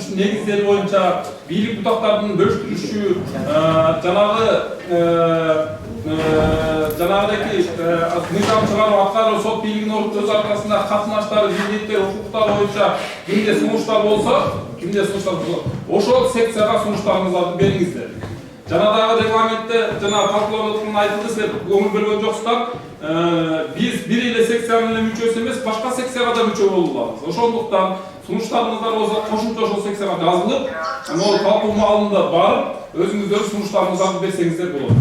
түзүлүшүнүн негиздери боюнча бийлик бутактардын бөлүштүрүшү, жанагыдеки мыйзам чыгаруу, аткаруу, сот бийлигинин өз аркасында катнаштары, милдеттери, укуктары боюнча кимде сунуштар болсо, ошол секцияга сунуштарыңыздарды бериңиздер. Жанагы регламентте жана талкууланып аткан айтылды, силер көңүл бөлгөн жоксуздар. Биз бир эле секциянын эле мүчөсү эмес, башка секцияга да мүчө болуп алабыз. Ошондуктан сунуштарыңыздар болсо кошумча ошол секцияга жазылып, анан талкуу маалында барып, өзүңүздөр сунуштарыңыздарды берсеңиздер болот.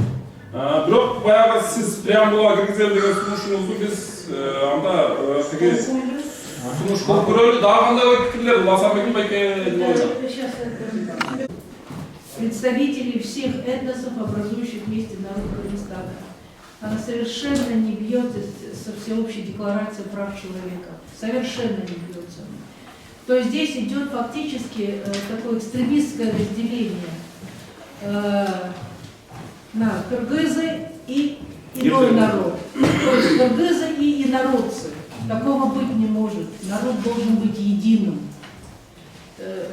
Бирок баягы сиз преамбулага киргизем деген сунушуңузду биз анда тиги сунуш кылып көрөлү. Дагы кандай ой пикирлер Асанбек байке? Представители всех этносов, образующих вместе народ Кыргызстана. Она совершенно не бьется со всеобщей декларацией прав человека. Совершенно не бьется. То есть здесь идет фактически такое экстремистское разделение на кыргызы и иной народ. То есть кыргызы и инородцы. Такого быть не может. Народ должен быть единым.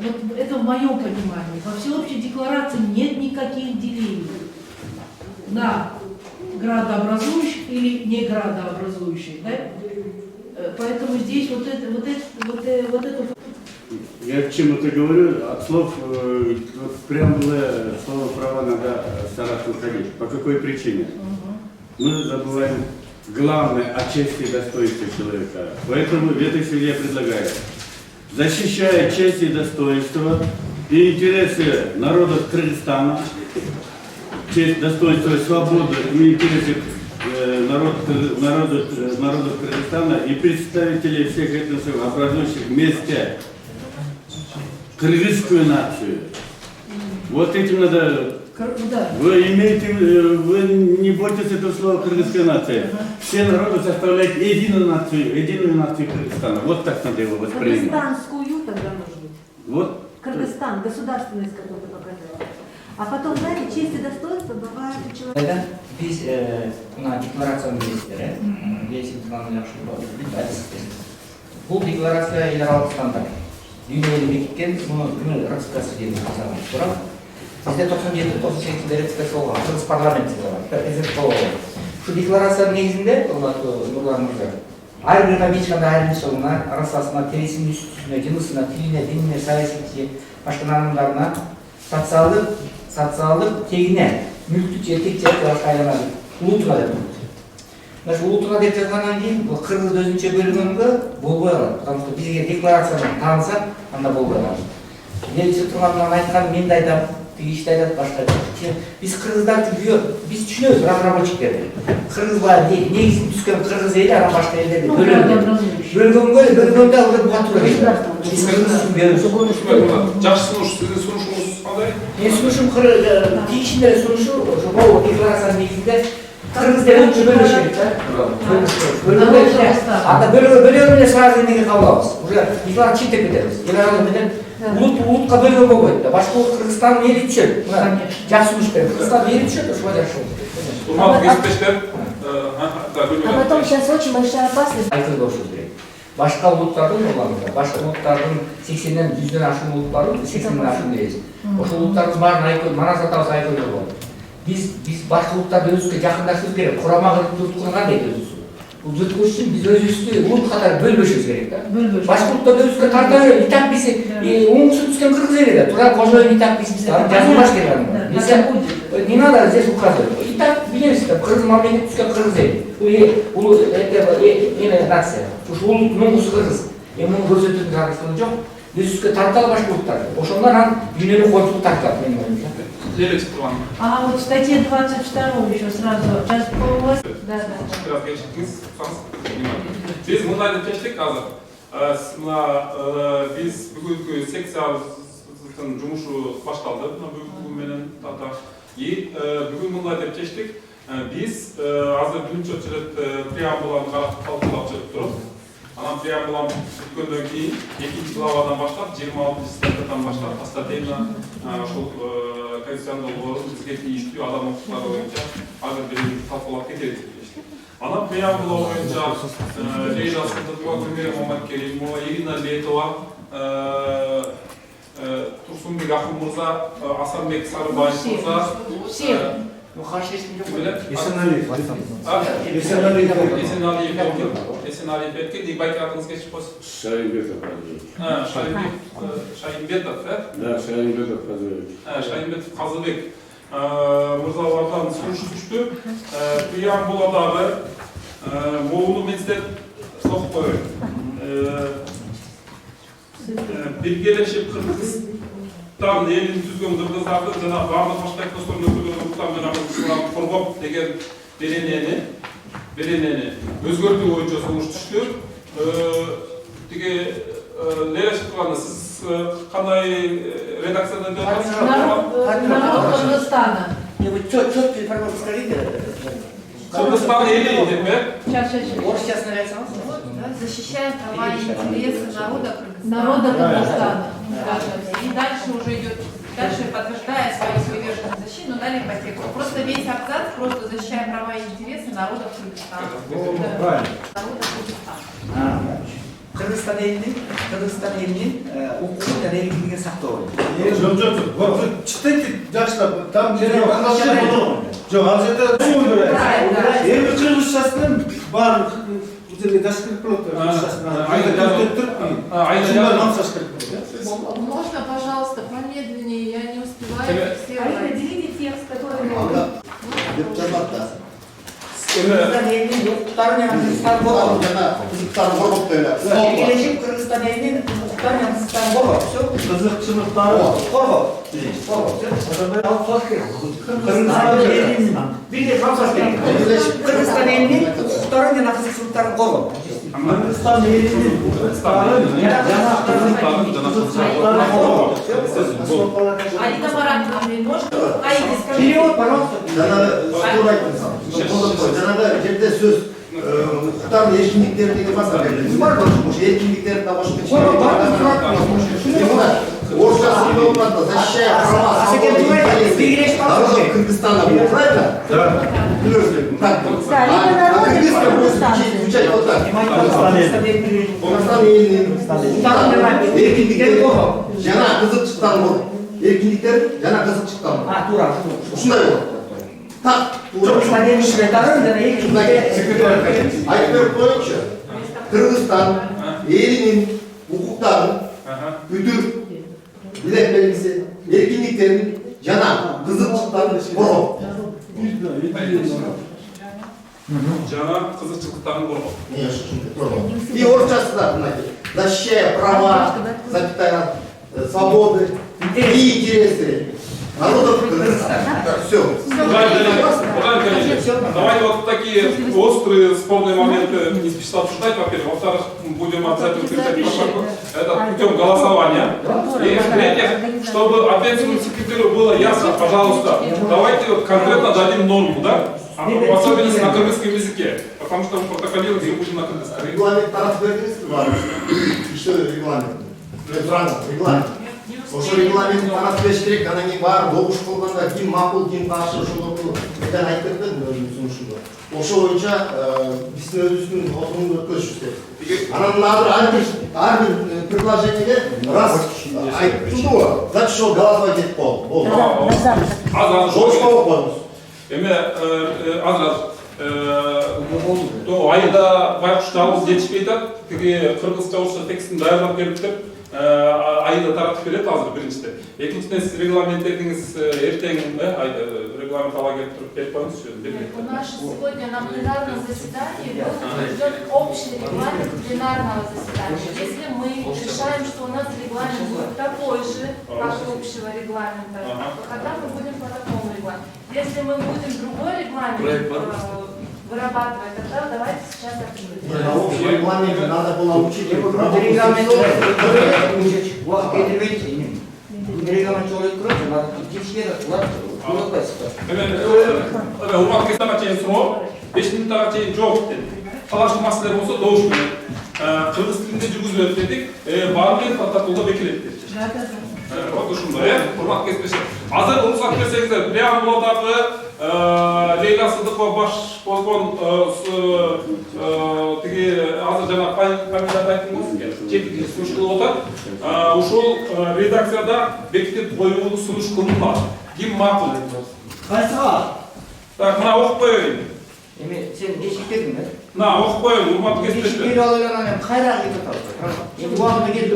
Вот это в моем понимании. Во всеобщей декларации нет никаких делений на градообразующих или не градообразующих. Да? Поэтому здесь вот это. Я к чему это говорю? От слов преамбулы слова права надо стараться уходить. По какой причине? Мы забываем главное о чести и достоинстве человека. Поэтому в этой связи я предлагаю, защищая честь и достоинство и интересы народов Кыргызстана, честь, достоинство и свободу и интересы народов Кыргызстана и представителей всех этносов, образующих вместе кыргызскую нацию. Вот этим надо. Вы не бойтесь этого слова кыргызская нация. Все народы составляют единую нацию Кыргызстана. Вот так надо его воспринимать. Кыргызстанскую тогда может быть. Вот. Кыргызстан, государственность какой-то показала. А потом, знаете, честь и достоинство бывает у человека. Biz buna deklarasyonu bizlere, geçimcilerin yaxşı biliriz. Bu deklaratsiya Yaralıq standart. Dünyada bekitken bunu ratifikasiya deyildi. Biroq bizde 97-98 ratifikasiya olgan, Kırgız parlamentinde var, prezident болған. Şu deklaratsiyanın негізінде, Нурлан мырза, әрбір ешқандай айырмашылығына, расасына, тересінің үстісіне, жынысына, тіліне, дініне, саясатына, башқа нанымдарына, социалдық тегіне, мүліктік жетекче айланады. Улутуна деп тұрды. Улутуна деп жазғаннан кейін, бұл Кыргыз өзінше бөлігінгі болбой алады. Потому что бізге декларацияны танысақ, анда болбой алады. Елші тұрғанынан айтқан, мен де айтам, ешті айтады, башқа айтады. Біз Кыргыздарды біз түшінеміз, разработчиктерді. Кыргыз бар, негізін түскен Кыргыз елі, ана башқа елдерді бөлгенде уже бұға тұра келді. Біз Кыргыз үшін береміз. Жақсы сунуш, сіздің сунушыңыз қандай? Мен сунушым тиішінде суnuшу, бұл декларацияның негізінде Кыргыз деп önce бөлінеді. Анда бөлігіне сразу неге қабылдамыз. Уже декларация читтеп кетеміз. Улутқа бөлігі болмайды. Башқа ұлт Кыргызстанның елі түседі. Жақсы сунушпен. Кыргызстанның елі түседі, ошоға жақсы. А потом сейчас очень большая опасность. Айтылды ошол керек. Башқа ұлттардың оларында, башқа ұлттардың 80-ден 100-ден ашын ұлт бар, 80-ден ашын дейіз. Ошол ұлттарымыз барын айкөл, манас атауыз айкөлі болады. Biz başka uluslarda özüzge yakınlaştırып керек. Kurama kılıp kurgan deydi özüzü. Bu zıtkı için biz özüzü ulut kadar bölmüşüz gerek. Başka uluslarda özüzge tartıyor. İtak bizi, оңтүстік түскен Кыргыз ели de. Тура кожой İtak biz жазылмаш келген. Не надо здесь указывать. İtak bilеміз, Кыргыз мамлекет түскен Кыргыз ели. Улу нация. Ушу улут моңғысы Кыргыз. Мұны көрсетудің жарғысының жоқ. Өзүзге тарталы башка улуттар. Ошондан ан дүйнөлүк коомчулук тартылат менин оюмча. А вот в статье 22 еще сразу. Да. Biz mындай деп чечтик азыр. Биз бүгүнкү секциябыздын жумушу башталды. Бүгүн менен тата. Бүгүн мындай деп чечтик. Биз азыр биринчи очередь преамбуланы карап талкуулап чыгып турабыз. Анан преамбуланы бүткөндөн кийин 2-чи главадан баштап 26-чы статьядан баштап статьяны ошол Конституцияны долбоорун бизге тийиштүү адам укуктары боюнча азыр бир талкуулап кетебиз деп чечтик. Анан преамбула боюнча Лейла Сындыкова, Гүлмира Маматкеримова, Ирина Летова, Турсунбек Акын мырза, Асанбек Сарыбаев мырза, Все. Ну, қарсы ешкім жоқ. Есеналиев. Есеналиев еткен, не байке атыңыз кешіп қойсын? Шайынбетов. Шайынбетов, Да, Шайынбетов Қазыбек. Шайынбетов Қазыбек мырзалардан сұрушы түсті. Преамбуладағы молуны мен сіздер соқып қойын. Белгелешіп Қырғызстан елін түзген қырғыздарды жана барлық башка этностордун өкүлдөрү Кыргызстан коргоп деген беренени өзгөртүү боюнча сунуш түштү. Тиги Лереш Кыланы, сиз кандай редакциядан Народ Кыргызстана. Не, вы четкий информацию скажите. Кыргызстан эли деп, Сейчас. Орысча снарядсаңыз. Защищаем права и интересы народа Кыргызстана. Народа Кыргызстана. И дальше уже идет, дальше подтверждая свою приверженность защите, но далее по тексту. Просто весь абзац, просто защищаем права и интересы народа Кыргызстана. Правильно. Народа Кыргызстана. Кыргызстан элинин укугун жана эркиндигин сактоо. Жоқ, вот вы читайте жакшылап, там жерде башка болот. Жоқ, ал жерде түсүндүрөт. Эми кыргызчасын баардык жерге дашкырып болот. Можно, пожалуйста, помедленнее, я не успеваю все. Определите текст, который Кыргызстан элинин укуктары менен Кыргызстан болот. Эркелешип Кыргызстан элинин укуктары менен Кыргызстан болот. Всё. Кызыкчылыктары Коргоо. Кыргызстан элинин бирге камсаш керек. Кыргызстан элинин укуктары менен кызыкчылыктарын коргоо. Кыргызстан элинин укуктары жана кызыкчылыктары Аида Маратовна, можно? Аида, скажите. Перевод, пожалуйста. Жаңағы жерде сөз құқықтарын еркіндіктері деген басқа беріледі. Бар ғой, еркіндіктерді табашып орысшасы не болмады, защищая права, свободы, интересы народов Кыргызстана. Правильно? Да. А кыргызская будет звучать вот так. Кыргызстан елінің еркіндіктері жаңа қызықшылықтан болды. Еркіндіктер жаңа қызықшылықтан болды. Тура. Ушундай болады. Так, Кыргызстан элинин укуктары жана айтып беріп қойыңызшы, Кыргызстан елінің құқықтарын бүтін билет белгісі, еркіндіктерін жана қызықшылықтарын қорғау. жана кызыкчылыктарын коргоо. И орысшасы да мындай, защищая права, запятая, свободы и интересы народов Кыргызстана. Все. Уважаемые коллеги, давайте вот такие острые, спорные моменты не спеша обсуждать, во-первых. Во-вторых, будем обязательно включать это путем голосования. И в-третьих, чтобы ответственному секретарю было ясно, пожалуйста, давайте вот конкретно дадим норму, да? В особенности на кыргызском языке. Потому что мы протоколировать и будем на кыргызском. Регламент тарап бердіңіз бе? Еще регламент. Регламент. Ошо регламент тарап беріш керек, анан кейін бар добуш кылганда ким макул, ким каршы ошол айтып бердим өзүмдүн сунушумда. Ошо боюнча биздин өзүбүздүн отурумду өткөрүшүбүз керек. Анан ар бир предложениеге раз айтылды го, значит ошол голосовать этип коелу. Болду. Жолчколуп коебуз. Эми азыр айда байкуш жалгыз жетишпей атат. Тиги кыргызча орусча текстин даярдап бериптир. Айда таратып берет азыр биринчиден. Экинчиден сиз регламент дедиңиз, эртең регламент ала келип туруп берип коюңузчу. У нас сегодня на пленарном заседании был утвержден общий регламент пленарного заседания. Если мы решаем, что у нас регламент будет такой же, как общего регламента, то тогда мы будем по такому регламенту. Если мы будем другой регламент вырабатывать, тогда давайте сейчас обсудим. Общий регламент надо было учить. Регламент уақыт кетірмейді. Регламент жол өткөрөт, жетишкер Урматтуу кесамга чейин суроо, 5 минуттага чейин жооп деди. Калашкы маселе болсо добуш менен кыргыз тилинде жүргүзүлөт дедик, баары бир протоколдо бекилет дедик. Вот ушундай, урмат кесиптешим. Азыр уруксат берсеңиздер, преамбуладагы Лейла Сыдыкова баш болгон тиги азыр жана фамилияды айттыңыз, четиги сунуш кылып атат. Ушул редакцияда бекитип коюулуу сунуш кылынат. Ким макул? Кайсыга? Так, мына окуп коеюн. Эми сен эшик дедиң да? Мына окуп коеюн, урматтуу Эшик кесиптештер. берип алып кайра кетип атат. Эми убагында келди.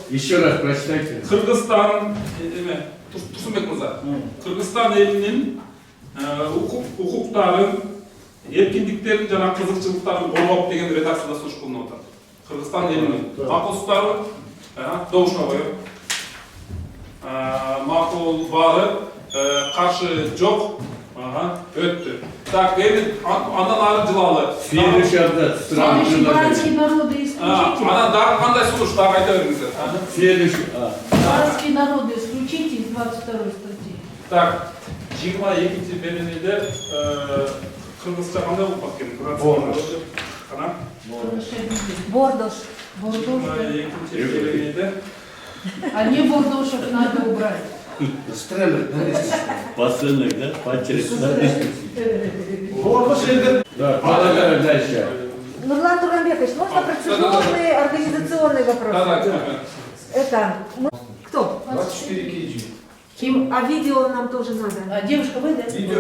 Еще раз прочитайте. Кыргызстан, Турсунбек мырза, Кыргызстан элинин укуктарын, эркиндиктерин жана кызыкчылыктарын коргоп деген редакцияда сунуш кылынып атат. Кыргызстан элинин макулсуздары, добушка коюп, макул бары, каршы жок, өттү. Так, эми андан ары жылалы. Следующий абзац. Следующий братские народы исключите. Анан дагы кандай сунуш дагы айта бериңиздер. Следующий. Братские народы исключите из 22 статьи. Так, 22-нчи беренеде кыргызча кандай болуп кеткен? Бордош. Кана? Бордош. 22-нчи беренеде А не бордошек надо убрать. Стремер. Посыльных, да? Поочередно. Да, продолжаем дальше. Нурлан Турамбекович, можно процедурный организационный вопрос? Да. Это кто? 24 kg. Ким? А видео нам тоже надо. А девушка вы, да? Видео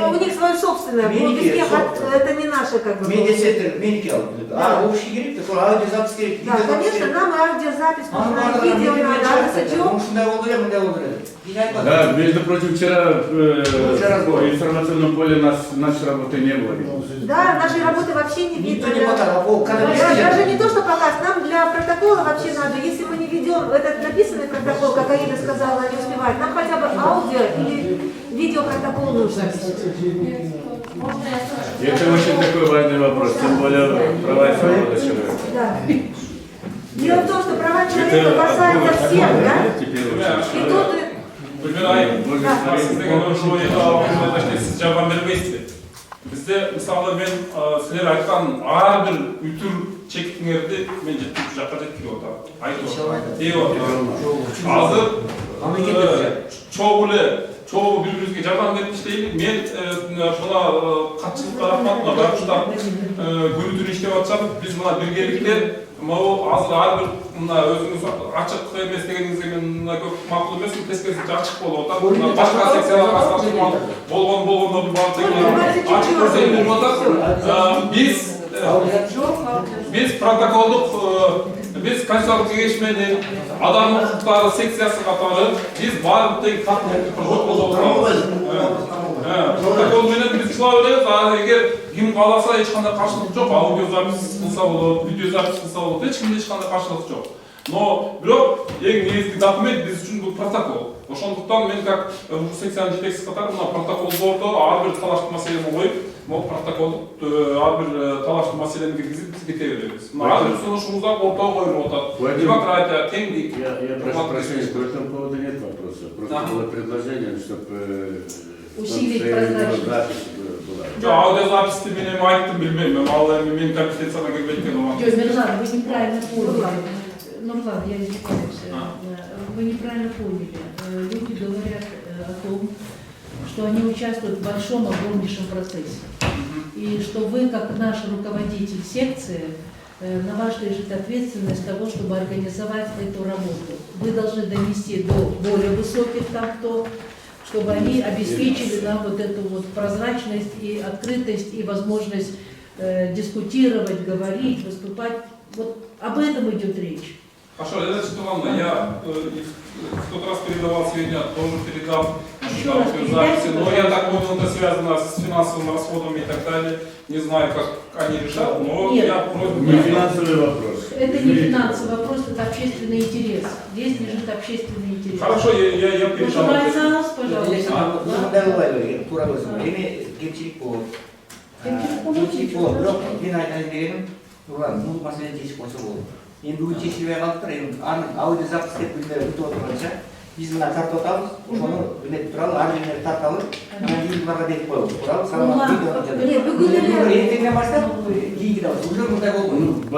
У них свое собственное. Это не наше как бы. общий керек, такой аудиозапись керек. Да, конечно, нам аудиозапись нужна, видео надо, аудио. Да, между прочим, вчера в информационном поле нашей работы не было. Да, нашей работы вообще не видно. Никто не показывал. Даже не то, что показ, нам для протокола вообще надо, если мы не ведем этот написанный протокол, как Аида сказала, не успевает, нам хотя бы аудио или видеопротокол нужно. Можно я скажу? Это очень такой важный вопрос, тем более права и свободы человека. Да. Дело в том, что права человека касаются всех, да? И тут сиз жабан бербейсиздер. Бизде мисалы мен силер айткан ар бир үтүр чектиңерди мен жеткирип жакка жеткирип атам. Айтып атам. Азыр чогуу бири-бирибизге жардам берип иштейли. Мен мына катчылыкка рахмат, мына байкуштар күнү-түнү иштеп атышат. Биз мына биргеликте могу азыр ар бир мына өзүңүз ачык эмес дегениңизге мен мына көп макул эмесмин. Тескерисинче ачык болуп атат. Мына башка секцияларга болгондорду баардыгын ачык көрсөтүп атат. Биз протоколдук biz Konstitutsiялык кеңешменин адам укуктары секциясы катары биз баардык протокол менен биз кыла беребиз. Эгер ким кааласа эч кандай каршылык жок, аудиозапись кылса болот, видеозапись кылса болот, эч кимде эч кандай каршылык жок. Но бирок эң негизги документ биз үчүн бул протокол. Ошондуктан мен как секциянын жетекчиси катары мына протоколдорду ар бир талаштуу маселени коюп, могу протоколдук ар бир талаштуу маселени киргизип биз кете беребиз. Ар бир сунушубузда ортого коюлуп атат. Демократия, теңдик. Я прошу прощения, по этому поводу нет вопроса. Просто было предложение, чтобы усилить прозрачность. Жок, аудиозаписти мен эми айттым, билбейм. Ал эми менин компетенцияма кирбейт экен ооба. Нурлан, вы неправильно поняли. Нурлан, я извиняюсь. Вы неправильно поняли. Люди говорят о том, что они участвуют в большом, огромнейшем процессе. И что вы, как наш руководитель секции, на вас лежит ответственность того, чтобы организовать эту работу. Вы должны донести до более высоких там кто, чтобы они обеспечили нам вот эту вот прозрачность и открытость и возможность дискутировать, говорить, выступать. Вот об этом идет речь. Хорошо, Елена Четуровна, я в тот раз передавал сведения, тоже передал записи, но я так понял, это связано с финансовыми расходами и так далее. Не знаю, как они решат, но нет, я просьбу... Не финансовый вопрос. Это не финансовый вопрос, это общественный интерес. Здесь лежит общественный интерес. Хорошо, я передал. Пожалуйста. Енді бүгін шешілмей қалыптыр, аудиозапись деп өтіп отырғанша, Биз мына тартып атабыз, ошону эметип туралы, ар жерге тарталып, анан кийин буларга берип коебуз. Туурабы? Саламат эртеңден баштап кийинки да уже мындай болбойт.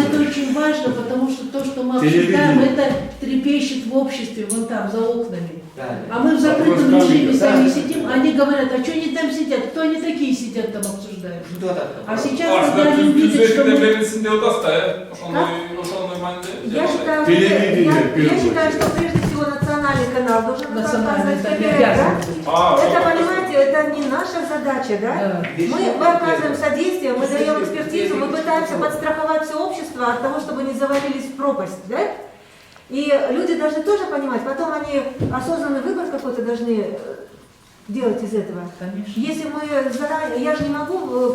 Это очень важно, потому что то, что мы обсуждаем, это трепещет в обществе, вон там, за окнами. А мы в закрытом режиме сами сидим, они говорят, а что они там сидят, кто они такие сидят там обсуждают. А сейчас, когда они увидят, что мы... Я считаю, что прежде всего национальный канал должен показывать КПРФ, да? Это, понимаете, это не наша задача, да? Мы оказываем содействие, мы даем экспертизу, мы пытаемся подстраховать все общество от того, чтобы не завалились в пропасть, да? И люди должны тоже понимать, потом они осознанный выбор какой-то должны делать из этого. Конечно. Если мы заранее, я же не могу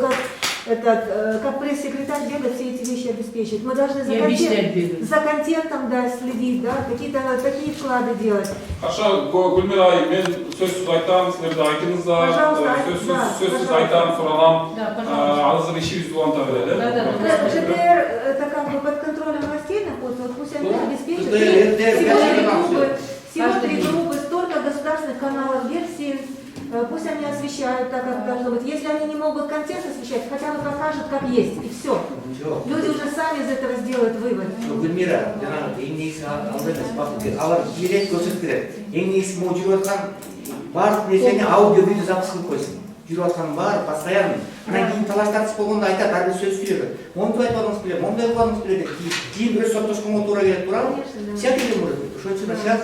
как пресс-секретарь бегать все эти вещи обеспечить. Мы должны за контентом да, следить, да, какие-то такие вклады делать. Хорошо, Гульмира, мен сөзсіз айтам, сіздерді айтыңыздар, сөзсіз айтам, сұранам, азыр ишибиз уланта береді. ЖТР это как бы под контролем властей находится, вот пусть они обеспечат. Всего 3 группы, столько государственных каналов версий. Пусть они освещают так, как должно быть. Если они не могут контент освещать, хотя бы покажут, как есть, и все. Люди уже сами из этого сделают вывод. Гүлмира, жаңағы ең негізгі алда емес бақыт, алар билет көрсетіп береді. Ең негізгі мол жүріп жатқан барлық нәрсені аудио видео запись қылып қойсын. Жүріп жатқан бар, постоянно. Анан кейін талаш тартыс болғанда айтады, әрбір сөз сөйледі. Мондай айтпадыңыз келеді, мондай айтпадыңыз келеді. Кейін бір сотташқанға тура келеді, тура. Всякий может быть. Ошон үчүн сейчас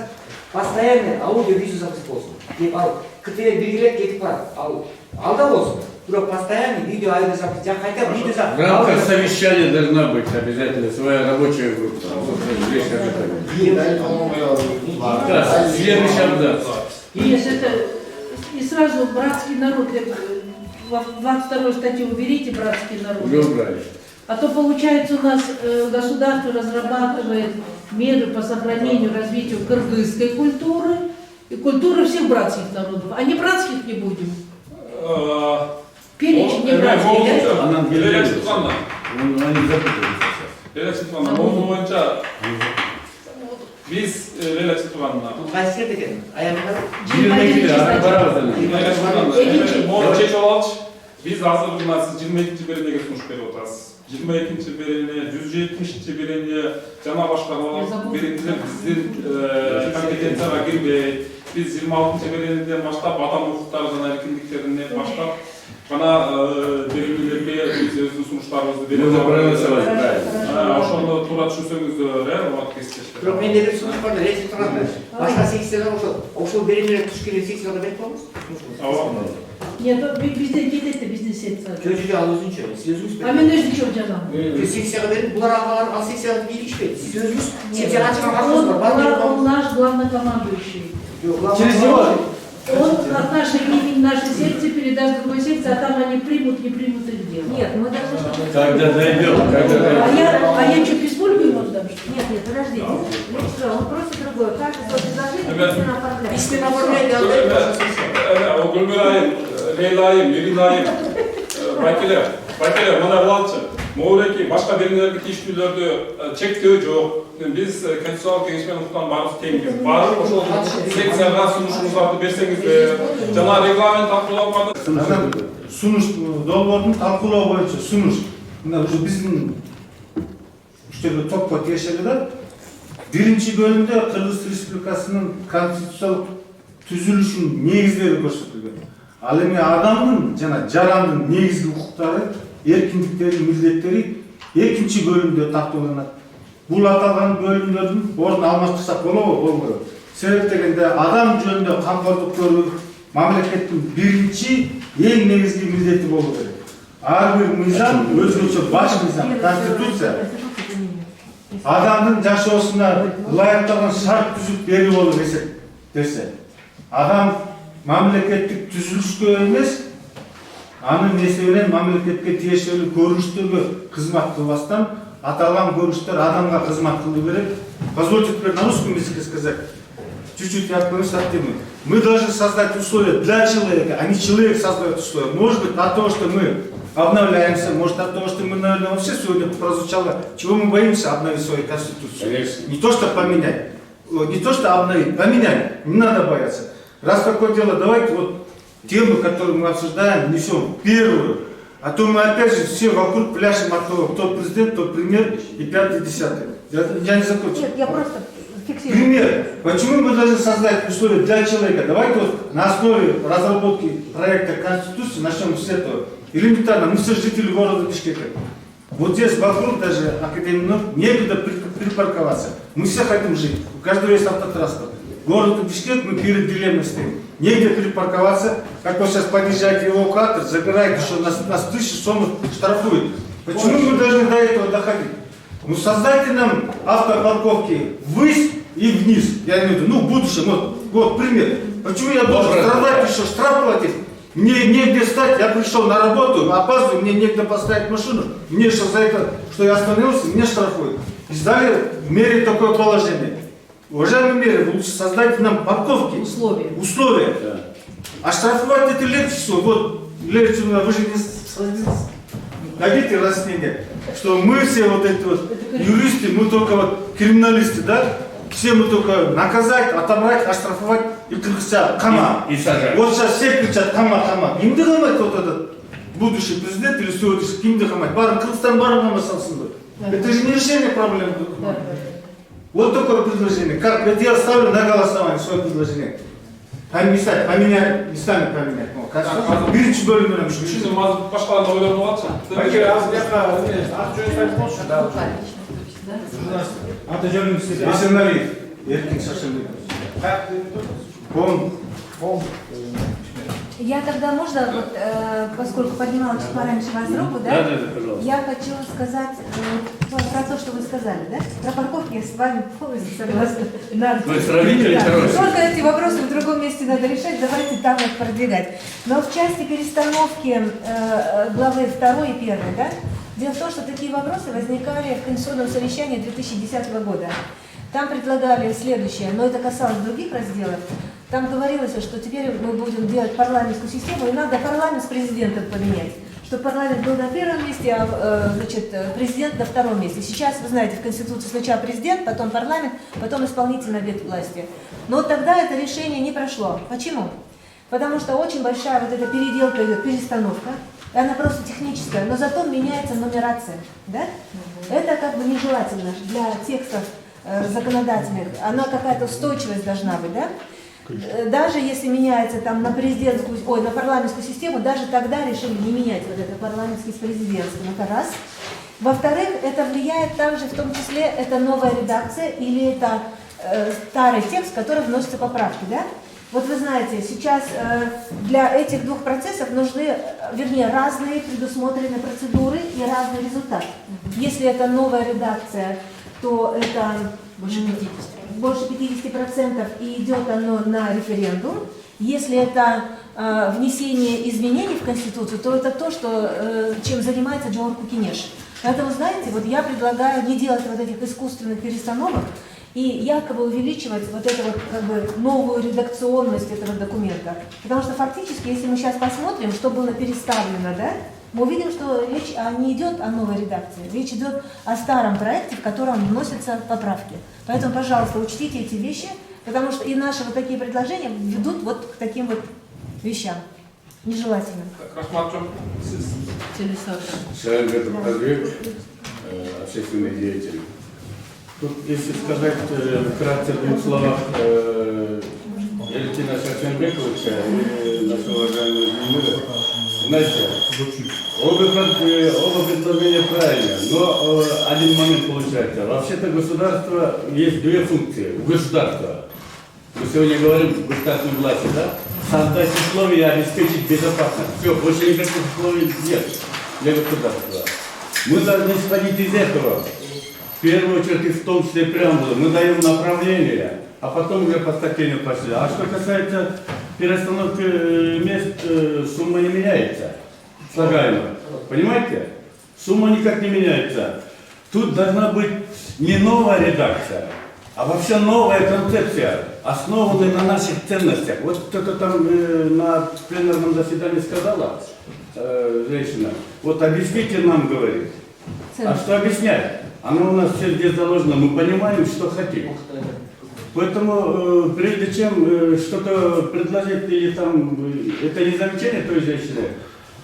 постоянно аудио видео запись болсын. Деп ал КТР белгилеп кетип барат. Ал алда болсын. Тура постоянно видео аудио запись. Я хотя бы видео запись. В рамках совещания должна быть обязательно своя рабочая группа. Да, следующий абзац. И сразу братский народ, в 22 статью уберите братский народ. Уже убрали. А то получается у нас государство разрабатывает меры по сохранению, развитию кыргызской культуры и культуры всех братских народов. А не братских не будем. Перечень не братских. Biz relatif tutanlar. Bu kaç kere dedim? Ayağımda. Çeç olaç, biz hazır bunlar siz 22. bölümüne sunuş berip otasız. 22. bölümüne, 170. bölümüne cana başkanlar bölümüne bizim kompetensiyaga girmey. Biz 26. bölümünden başlap adam hukuklarından erkinliklerini başlap bana bölümlerge biz özlü sunuşlarımızı veririz. Ошондо туура түшүнсөңүздөр, убакыт кесиптешти. Бирок менде бир сунуш бар, ресми турганда. Башка секциялар ошол беремелер туш келген секцияларга берип коебуз. Нет, бизден кетет да биздин секция. Жөн ал өзүнчө, сиз өзүңүз А мен өзүнчө жазам. Бир секцияга берип, булар ал секцияга бийлишпейт. Сиз өзүңүз секцияга ачкан бар. Он наш главнокомандующий. Через него. Он от нашей имени нашей секции передаст другой секции, а там они примут, не примут их дело. Нет, мы должны... Когда дойдем, А я что, письмольку ему отдам? Нет, подождите. Он просит другое. Каждый свое предложение письменно оформляет. Письменно оформляет. O Gülmirayım, Leyla'yım, Yelina'yım, Baykeler, mana bulançı. Moğreki, başka birimlerge tiştүүлөрдү чектөө жок. Biz Конституциялык кеңеш менен укуган баарыбыз теңбиз. Барып ошол секцияга сунушуңуздарды берсеңиздер, жана регламент талкууланмады. Сунуш долбоордун талкуулоо боюнча сунуш. Мына уже биздин үчтөгө топко тиешели да. Биринчи бөлүмдө Кыргыз Республикасынын конституциялык түзүлүшүнүн негиздери көрсөтүлгөн. Ал эми адамдын жана жарандын негизги укуктары, эркиндиктери, милдеттери экинчи бөлүмдө тактоолонот. Бул аталган бөлүмдөрдүн ордун алмаштырсак болобу? Болбойт. Себеп дегенде адам жөнүндө камкордук көрүү мамлекеттин биринчи эң негизги милдети болуу керек. Ар бир мыйзам өзгөчө баш мыйзам, конституция. Адамдын жашоосуна ылайыкталган шарт түзүп берүү болуп эсептелсе. Адам мамлекеттик түзүлүшкө эмес, анын эсебинен мамлекетке тиешелүү көрүнүштөргө кызмат кылбастан аталган көрүнүштөр адамга кызмат кылуу керек. Позвольте теперь на русском языке сказать. Чуть-чуть я отклонюсь от темы. Мы должны создать условия для человека, а не человек создает условия. Может быть, от того, что мы обновляемся, может от того, что мы, наверное, вообще сегодня прозвучало, чего мы боимся обновить свою конституцию. Конечно. Не то, что поменять. не то что обновить, поменять, не надо бояться. Раз такое дело, давайте вот тему, которую мы обсуждаем, несем первую, а то мы опять же все вокруг пляшем от того, кто президент, кто премьер и 5-10. Я не закончил. Нет, я просто фиксирую. Пример. Почему мы должны создать условия для человека? Давайте вот на основе разработки проекта Конституции начнем с этого. Элементарно, мы все жители города Бишкека. Вот здесь вокруг даже академии некуда припарковаться. Мы все хотим жить. У каждого есть автотранспорт. Город Бишкек мы перед дилеммой стоим. Негде припарковаться. Как вы сейчас подъезжаете в эвакуатор, забираете, что нас 1000 сомов штрафуют. Почему мы должны до этого доходить? Ну создайте нам автопарковки ввысь и вниз. Я имею в виду, ну в будущем, вот пример. Почему я должен страдать еще, штраф платить? Мне негде встать, я пришел на работу, опаздываю, мне негде поставить машину. Мне что за это, что я остановился, мне штрафуют. И сдали в мере такое положение. Уважаемые меры, лучше создать нам парковки. Условия. Да. А штрафовать это легче всего. Вот, легче, вы же не дадите разъяснение, что мы все вот эти вот юристы, мы только вот криминалисты, да? Все мы только наказать, отобрать, оштрафовать и кричать «Кама». И сажать. Вот сейчас все кричат «Кама, Кама». Кимди хамать вот этот будущий президент или сегодняшний, кимди хамать? Барын, Кыргызстан барын хамасалсын. Это же не решение проблем. Вот такое предложение. Как это я ставлю на голосование свое предложение. Поменять, местами поменять. Биринчи бөлімінен Үшінші мазып башқаларда ойланып алады. Аты жөніңіз сізде? Есенәлиев. Еркин Шашенбеков. Я тогда, можно, вот, поскольку поднимала чуть пораньше вас руку, да? Да, пожалуйста. Я хочу сказать про то, что вы сказали, да? Про парковки я с вами полностью согласна. Вы сравнители хорошие. Только эти вопросы в другом месте надо решать, давайте там их продвигать. Но в части перестановки главы 2 и 1, да? Дело в том, что такие вопросы возникали в Конституционном совещании 2010 года. Там предлагали следующее, но это касалось других разделов. Там говорилось, что теперь мы будем делать парламентскую систему, и надо парламент с президентом поменять. Чтобы парламент был на первом месте, а значит, президент на втором месте. Сейчас, вы знаете, в Конституции сначала президент, потом парламент, потом исполнительная ветвь власти. Но тогда это решение не прошло. Почему? Потому что очень большая вот эта переделка, перестановка, она просто техническая, но зато меняется нумерация. Да? Это как бы нежелательно для текстов законодательных. Она какая-то устойчивость должна быть, да? Даже если меняется там на президентскую, на парламентскую систему, даже тогда решили не менять вот это парламентский с президентским. Это раз. Во-вторых, это влияет также, в том числе, это новая редакция или это старый текст, в который вносятся поправки, да? Вот вы знаете, сейчас для этих двух процессов нужны, вернее, разные предусмотренные процедуры и разный результат. Если это новая редакция, то это больше 50% и идет оно на референдум. Если это внесение изменений в Конституцию, то это то, что, чем занимается Джохар Кукинеш. Поэтому, знаете, вот я предлагаю не делать вот этих искусственных перестановок и якобы увеличивать вот эту вот как бы новую редакционность этого документа. Потому что фактически, если мы сейчас посмотрим, что было переставлено, да, мы увидим, что речь не идет о новой редакции, речь идет о старом проекте, в котором вносятся поправки. Поэтому, пожалуйста, учтите эти вещи, потому что и наши вот такие предложения ведут вот к таким вот вещам нежелательным. Рахматжон, сіз. Шарингатов Азбек, общественный деятель. Тут, если сказать вкратце в двух словах, Валентина Шашенбековича и нашего уважаемого Демира, знаете, оба предложения правильные, но один момент получается. Вообще-то государство есть две функции. У государства, мы сегодня говорим о государственной власти, да? Создать условия и обеспечить безопасность. Все, больше никаких условий нет для государства. Мы должны исходить из этого. В первую очередь, и в том числе преамбулы, мы даем направление, а потом уже по статейным пошли. А что касается перестановки мест, сумма не меняется, слагаемая. Понимаете? Сумма никак не меняется. Тут должна быть не новая редакция, а вообще новая концепция, основанная на наших ценностях. Вот кто-то там на пленарном заседании сказала, женщина, вот объясните нам, говорит. А что объяснять? Оно у нас все здесь заложено, мы понимаем, что хотим. Поэтому, прежде чем что-то предложить или там, это не замечание той женщины,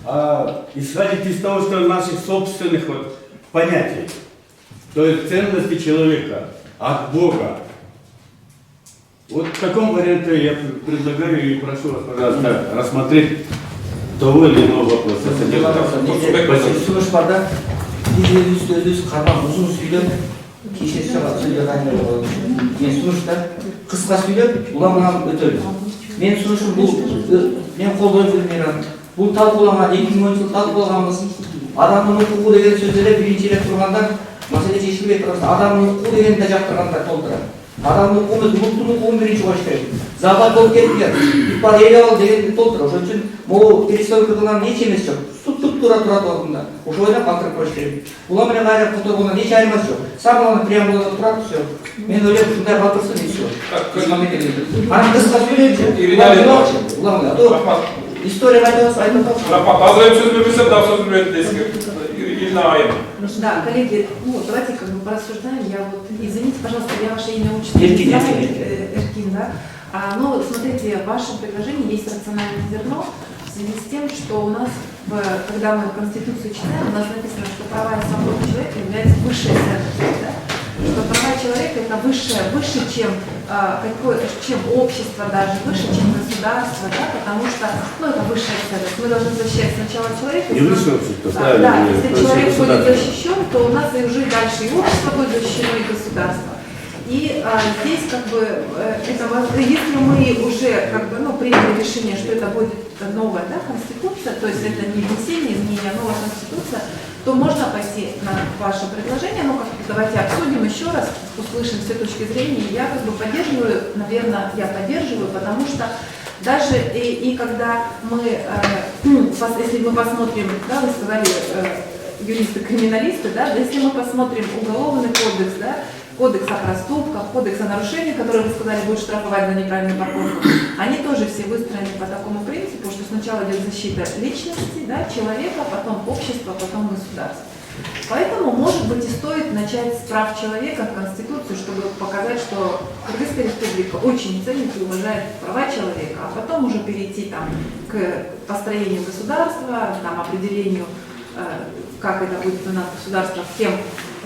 а исходить из того, что наших собственных вот понятий, то есть ценности человека от Бога. Вот в таком варианте я предлагаю и прошу вас, пожалуйста, рассмотреть того или иного вопроса. Сунуш бар да, өзі қармақ ұзын сөйлеп, кеше сөйлеп айналып мен сунушта қысқа сөйлеп, ұламынан өтеді. Мен сунушым мен қолдап жүрмеймін. Бұл талқыланған 2010 жыл талқыланғанбыз. Адамның құқығы деген сөздері бірінші рет тұрғанда мәселе шешілмей тұрғанда адамның құқығы дегенді жақтырғанда толтырады. Адамның құқығы ұлттың құқығын бірінші қойыш керек. Запад болып кеткен, ипар ел ал дегенді толтырады. Ошон үчүн могу перестройка кылган эч эмес жок. Тура турат ордунда. Ошо ойда калтырып коюш керек. Була менен кайра которгондон эч айырмасы жок. Самый преамбулада турат все. Мен ойлойм ушундай калтырсын и все. Анан кыска сүйлөйчү. Уламын. История айтып Рахмат, азырайып сөз бермесем, дагы сөз берет дейсиз. Ирина Айым. Да, коллеги, ну давайте как бы порассуждаем. Я вот, извините, пожалуйста, я ваше имя учитель. Эркин, да? Ну, смотрите, в вашем предложении есть рациональное зерно в связи с тем, что у нас, когда мы Конституцию читаем, у нас написано, что права и свободы человека являются высшей ценностью, да? Что права человека это выше, чем общество даже, выше, чем государство, да? Потому что, ну, это высшая ценность. Мы должны защищать сначала человека. И высшее общество, да, если человек будет защищен, то у нас и уже дальше и общество будет защищено, и государство. И здесь как бы, если мы уже как бы, ну, приняли решение, что это будет новая, да, конституция, то есть это не внесение изменения, а новая конституция, то можно пойти на ваше предложение, ну, давайте обсудим еще раз, услышим все точки зрения. Я как бы поддерживаю, наверное, потому что даже и когда мы, если мы посмотрим, да, вы сказали, юристы-криминалисты, да, если мы посмотрим уголовный кодекс, да, кодекс о проступках, кодекс о нарушениях, который, вы сказали, будет штрафовать за неправильную парковку, они тоже все выстроены по такому принципу, что сначала идет защита личности, да, человека, потом общества, потом государства. Поэтому, может быть, и стоит начать с прав человека в Конституцию, чтобы показать, что Кыргызская республика очень ценит и уважает права человека, а потом уже перейти там, к построению государства, там, определению, как это будет у нас государство, кем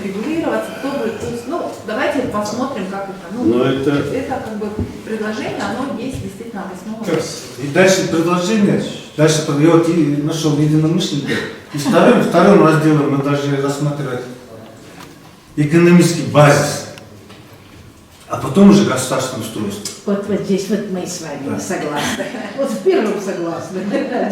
регулироваться, кто будет. Ну, давайте посмотрим, как это. Ну, это как бы предложение, оно есть действительно обосновано. И дальше предложение, дальше я вот нашел единомышленника. И вторым разделом мы должны рассматривать экономический базис, а потом уже государственное устройство. Вот здесь вот мы с вами согласны. Вот в первом согласны.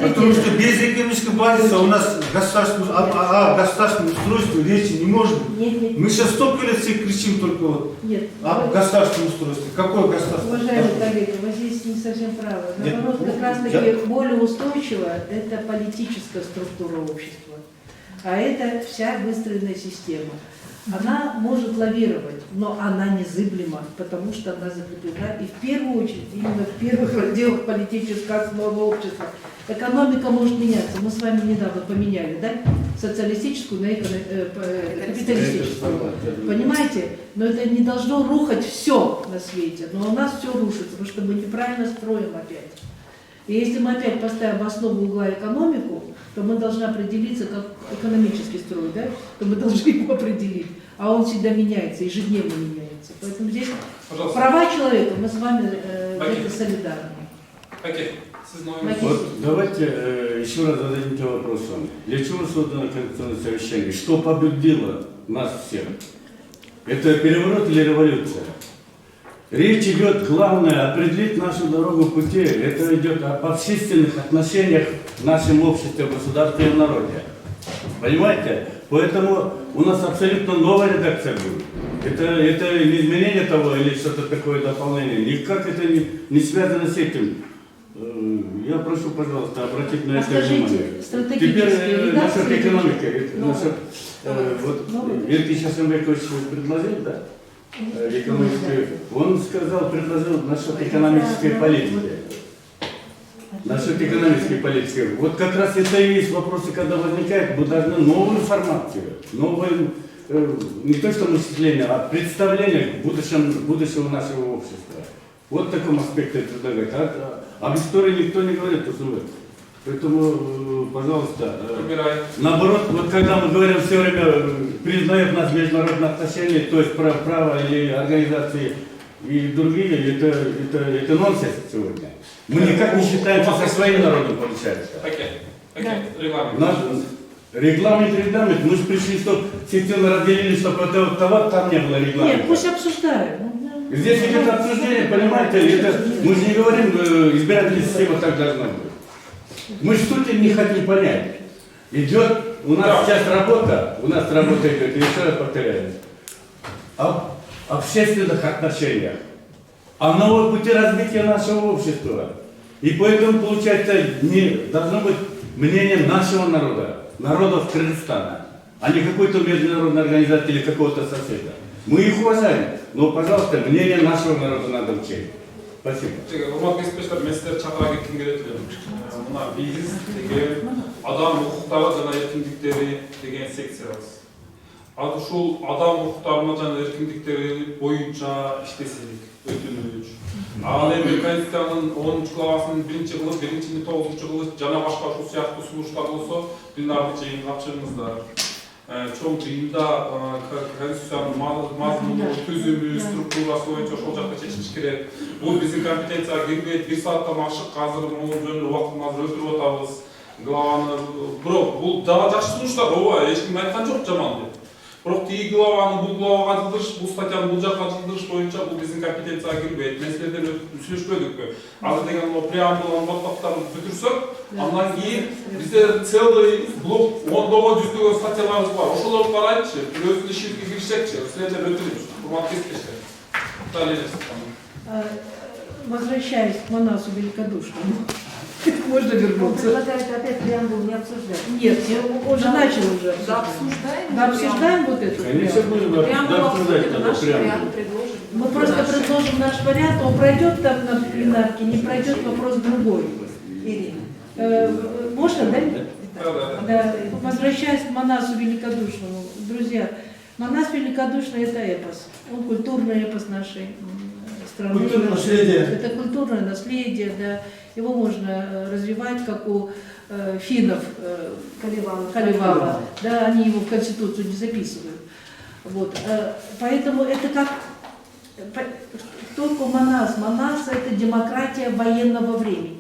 Потому что без экономического базиса у нас о государственном устройстве речи не может быть. Нет. Мы сейчас столько лет все кричим только вот о государственном устройстве. Какое государство? Уважаемый коллега, вы здесь не совсем правы. Наоборот, как раз таки более устойчивая – это политическая структура общества. А это вся выстроенная система. Она может лавировать, но она незыблема, потому что она закреплена и в первую очередь именно в первых разделах политической основы общества. Экономика может меняться. Мы с вами недавно поменяли, да, социалистическую на капиталистическую. Понимаете? Но это не должно рухать все на свете. Но у нас все рушится, потому что мы неправильно строим опять. И если мы опять поставим в основу угла экономику, то мы должны определиться, как экономический строй, да? То мы должны его определить. А он всегда меняется, ежедневно меняется. Поэтому здесь права человека, мы с вами где-то солидарны. Вот давайте еще раз зададимте вопросом. Для чего создано Конституционное совещание? Что побудило нас всех? Это переворот или революция? Речь идет, главное, определить нашу дорогу пути. Это идет об общественных отношениях в нашем обществе, в государстве и в народе. Понимаете? Поэтому у нас абсолютно новая редакция будет. Это не изменение того или что-то такое дополнение. Никак это не связано с этим. Я прошу, пожалуйста, обратить на это внимание. Теперь насчет экономики. Вот Иркин Шасымбекович предложил, да? Он предложил насчет экономической политики. Насчет экономической политики. Вот как раз это и есть вопросы, когда возникает, мы должны новую информацию, новую не то что мышление, а представление будущего нашего общества. Вот в таком аспекте это предлагает. Об истории никто не говорит, поэтому, пожалуйста, наоборот, вот когда мы говорим все время, признают нас международные отношения, то есть право или организации и другие, это нонсенс сегодня. Мы никак не считаемся со своим народом, получается. Регламент, мы же пришли, чтобы системно разделили, чтобы этого товар там не было регламента. Нет, пусть обсуждают. Здесь идет обсуждение, понимаете, мы же не говорим, избирательная система так должна быть. Мы же сути не хотим понять. Идет, у нас сейчас работа идет, еще раз повторяю, об общественных отношениях, о новом пути развития нашего общества. И поэтому, получается, не должно быть мнение нашего народа, народов Кыргызстана, а не какой-то международной организации или какого-то соседа. Мы их уважаем, но, пожалуйста, мнение нашего народа надо учить. Спасибо. Мына биз деген адам укуктары жана эркиндиктери деген секция бар. Ушул адам укуктарына жана эркиндиктери боюнча иштесек, өтүнүч. Ал эми Конституциянын 10-главасынын 1-кылып, 1-9 жана башка ушул сыяктуу сунуштар болсо, пленарный жыйынга тапшырыңыздар. Чоң жыйында Конституциянын мазмуну, түзүмү, структурасы боюнча ошол жакта чечилиш керек. Бул биздин компетенцияга кирбейт. 1 сааттан ашык азыр могу жөнүндө убактыбызды өлтүрүп атабыз. Главаны бирок бул дагы жакшы сунуштар, ооба, эч ким айткан жок жаман деп. Бирок тиги главаны бул главага жылдырыш, бул статьяны бул жакка жылдырыш боюнча бул биздин компетенцияга кирбейт. Маселелерди сүйлөшпөдүкпү. Азыр деген преамбуланын баптарын бүтүрсөк, андан кийин бизде целый блок 10 жүздөгөн статьяларыбыз бар. Ошолорду карайчы, өзүбүздүн ишибизге киришсекчи, силердер өтүнүш. Урматтуу кесиптештер. Возвращаясь к Манасу Великодушному, можно вернуться. Предлагают опять преамбул не обсуждать. Нет, он же начал уже. Да, обсуждаем. Да, обсуждаем вот это. Конечно, будем обсуждать это преамбул. Мы просто предложим наш вариант, он пройдет там на пленарке, не пройдет, вопрос другой. Можно, да? Да. Возвращаясь к Манасу Великодушному, друзья, Манас Великодушный — это эпос. Он культурный эпос нашей страны. Культурное наследие. Это культурное наследие, да. Его можно развивать, как у финнов Калевала. Да, они его в Конституцию не записывают. Вот. Поэтому это как только Манас. Манас — это демократия военного времени.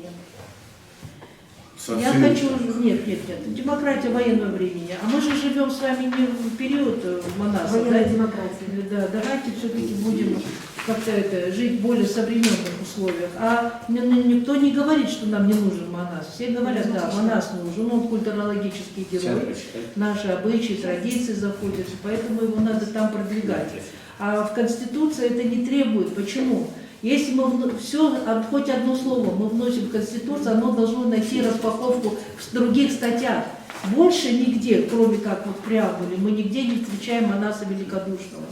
Я хочу... Нет, демократия военного времени. А мы же живем с вами не в период Манаса. Военная демократия. Да, давайте все-таки будем как-то жить в более современных условиях. А никто не говорит, что нам не нужен Манас. Все говорят, да, Манас нужен, он культурологический герой. Наши обычаи, традиции заходятся, поэтому его надо там продвигать. А в Конституции это не требует. Почему? Если мы все, хоть одно слово мы вносим в Конституцию, оно должно найти распаковку в других статьях. Больше нигде, кроме как вот в преамбуле, мы нигде не встречаем Манаса Великодушного.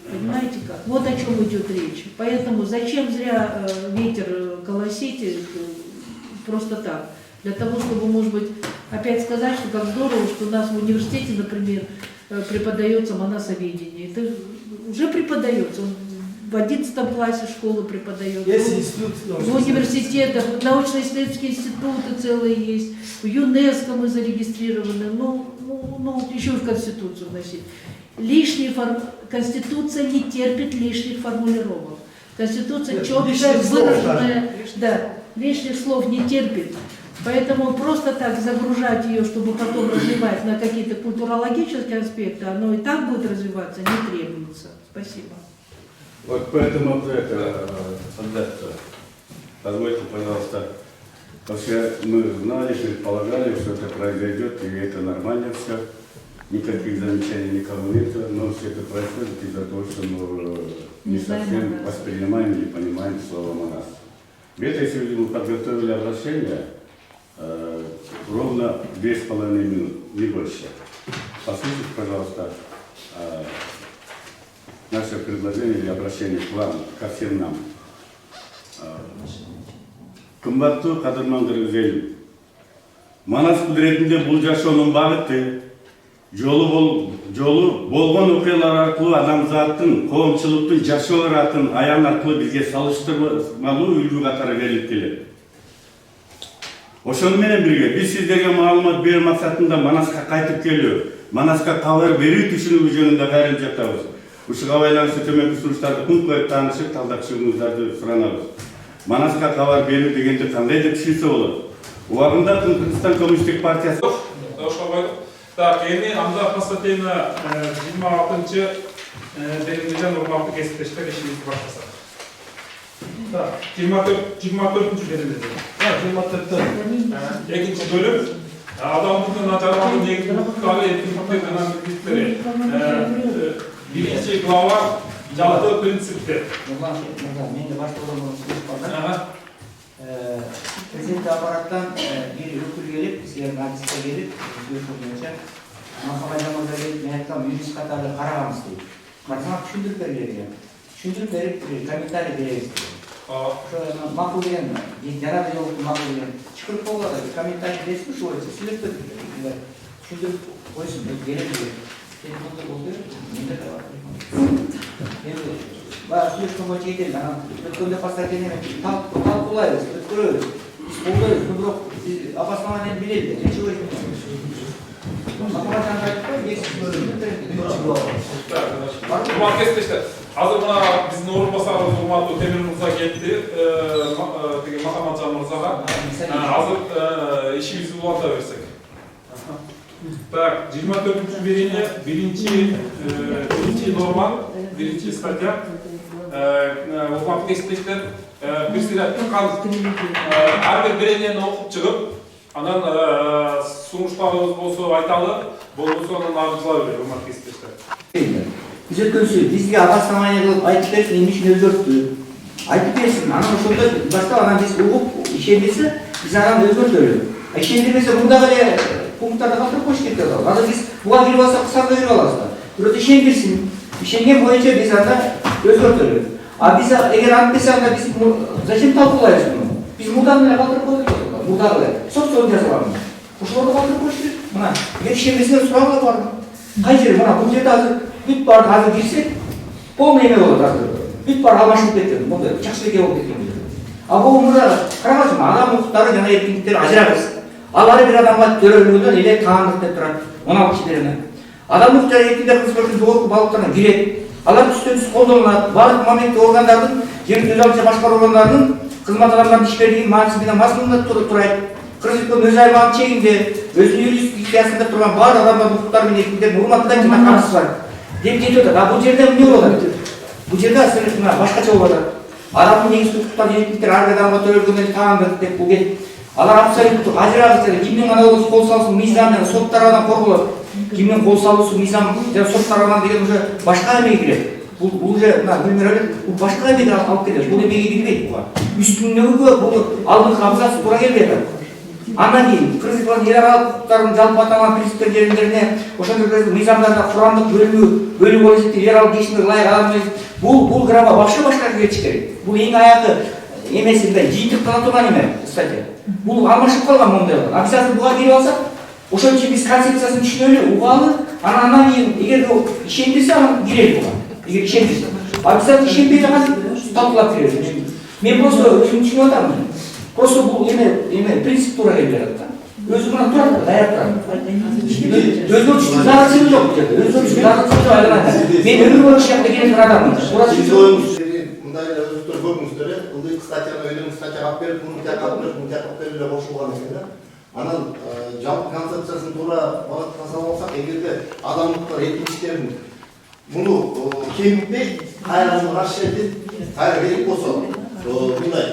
Понимаете как? Вот о чем идет речь. Поэтому зачем зря ветер колосить просто так? Для того, чтобы, может быть, опять сказать, что как здорово, что у нас в университете, например, преподается монасоведение. Это уже преподается. В 11 классе школы преподается. Есть институт. В университетах, научно-исследовательские институты целые есть. В ЮНЕСКО мы зарегистрированы. Ну, еще в Конституцию вносить. Конституция не терпит лишних формулировок. Конституция четко выраженная, да, лишних слов не терпит. Поэтому просто так загружать ее, чтобы потом развивать на какие-то культурологические аспекты, оно и так будет развиваться, не требуется. Спасибо. Вот поэтому позвольте, пожалуйста, вообще мы знали, предполагали, что это произойдет, и это нормально все. Никаких замечаний никому нет, но все это происходит из-за того, что мы не совсем воспринимаем или понимаем слово «монас». В этой связи мы подготовили обращение ровно 2,5 минуты, не больше. Послушайте, пожалуйста, наше предложение или обращение к вам, ко всем нам. Кымбаттуу кадырман кыргыз эли, Манас кудуретинде бул жашоонун багыты жолу болгон окуялар аркылуу адамзаттын, коомчулуктун жашоо ыратын аян аркылуу бизге салыштырмалуу үлгү катары берилип келет. Ошону менен бирге биз сиздерге маалымат берүү максатында Манаска кайтып келүү, Манаска кабар берүү түшүнүгү жөнүндө кайрылып жатабыз. Ушуга байланыштуу төмөнкү сунуштарды пункт коюп таанышып, талдап чыгууңуздарды суранабыз. Манаска кабар берүү дегенди кандай деп түшүнсө болот? Убагында Кыргызстан Коммунисттик партиясы Так, эми анда постатейна 26-чы берилген урматтуу кесиптештер ишибизди баштасак. Так, 24-чү берилди. 24-тө. Экинчи бөлүм адамдын начарлыгын негизги укуктары, эркиндиктер жана милдеттери. Биринчи глава жалпы принциптер. Менде башталган президент аппараттан бир өкүл келип, силердин адиске келип, өзгөртүү боюнча Махамадан мырза келип, мен айткам, юрист катары карагамыз дейт. Карасаңар түшүндүрүп бергиле деген. Түшүндүрүп берип, комментарий беребиз дейт. Ошо макул деген, жарады жолукту макул деген. Чыкырып болгон комментарий бересизби ушу боюнча? Сүйлөп түшүндүрүп койсун, беребиз дейт. Сен мындай болду, менде да бар. Эми баа сүйлөшкөн боюнча кетели. Өткөндө постатейни талкуулайбыз, өткөрөбүз. Биз колдойбуз, бирок обоснованияны билели. Азыр мына биздин орун басарыбыз урматтуу Темир мырза келди, Махаматжан мырзага. Азыр ишибизди уланта берсек. Так, 24-чү берение, биринчи норма, биринчи статья. Урматтуу кесиптештер, бир сыйра ар бир беренияны окуп чыгып, анан сунуштарыбыз болсо айталы, болбосо анан арызлай берели, урматтуу кесиптештер. Биз өткөнсү бизге обоснование кылып айтып берсин, эмне үчүн өзгөрттү. Айтып берсин, анан ошондо баштап анан биз угуп ишенбесе, биз анан өзгөртөлү. Ишендирбесе мурдагы эле пункттарды калтырып коюш керек да. Азыр биз буга кирип алсак, кысарда берип алабыз да. Бирок ишендирсин. Ишенген боюнча биз анда өзгөртөлү. А биз эгер антпесе анда биз зачем талкуулайбыз муну? Биз мурдагы эле калтырып койдук да. Мурдагы эле. Собственно жазылган. Ошолорду калтырып коюш керек. Мына, эгер ишенбесеңер сурап алып бардым. Кай жери мына бул жерде азыр бүт барды азыр кирсек, полный эме болот азыр. Бүт бары алмашылып кеткен, мындай чакшыбеке болуп кеткен бул жерде. А бул мурда карагачы, адам укуктары жана эркиндиктер ажырабыз. Ал ар бир адамга төрөлүүнөн эле таандык деп турат. 16 кишиден. Адам укуктары эркиндиктер кызматтын жогорку балыктарына кирет. Алар түстөн түз колдонулат. Барлык моментте органдардын, жер түзөлүшү башкаруу органдарынын кызмат адамдарынын ишбердигинин мааниси менен мазмунунда турат. Кыргызстан өз аймагынын чегинде, өзүнүн юрисдикциясында турган бар адамдардын укуктары менен эркиндиктердин урматтайт жана камсыз бар. Деп кетип атат. А бул жерде эмне болуп атат? Бул жерде абсолютно башкача болуп атат. Адамдын негизги укуктары эркиндиктер ар бир адамга төрөлгөндөн таандык деп бул кет. Алар абсолютно ажырабыз. Кимдин аналогу кол салуусу мыйзам жана сот тарабынан корголот. Кимдин кол салуусу мыйзам жана сот тарабынан деген уже башка эмеге кирет. Бул уже мына Гүлмиралиев бул башка эмеге алып келет. Бул эмеге кирбейт буга. Үстүндөгүгө бул алдыңкы абзац туура келбей атат. Андан кийин Кыргызстан эл аралык укуктардын жалпы аталган принциптер жериндерине ошондой мыйзамдарда курамдык бөлүү болуп эсептелип эл аралык келишимге ылайык адам бул графа башка кетиш керек. Бул эң аягы эмесинде жыйынтык кыла турган эме статья. Бул алмашып калган моундай. А биз азыр буга кирип алсак, ошон үчүн биз концепциясын түшүнөлү, угалы, анан кийин эгер ишендирсе анан кирели буга. Эгер ишендирсе. А биз азыр ишенбей жаткан талкуулап киребиз. Мен просто өзүм түшүнүп атам. Просто бул эме принцип туура келип жатат да. Өзү мына турат да, даяр турат. Өзгөртүштүн зарасы жок бул жерде. Өзгөртүштүн зарасы жок айланат. Мен өмүр бою ушул жакта келе турган адаммын. Мындай эле өзүңүздөр көрдүңүздөр э, ылдый статьяны өйдөн статья алып берип, муну тияк алып берип, муну тияк алып берип эле кошулган экен да. Анан жалпы концепциясын туура жасап алсак, эгерде адамдыктар эркиндиктерин муну кемитпей, кайра расширитип, кайра керек болсо, мындай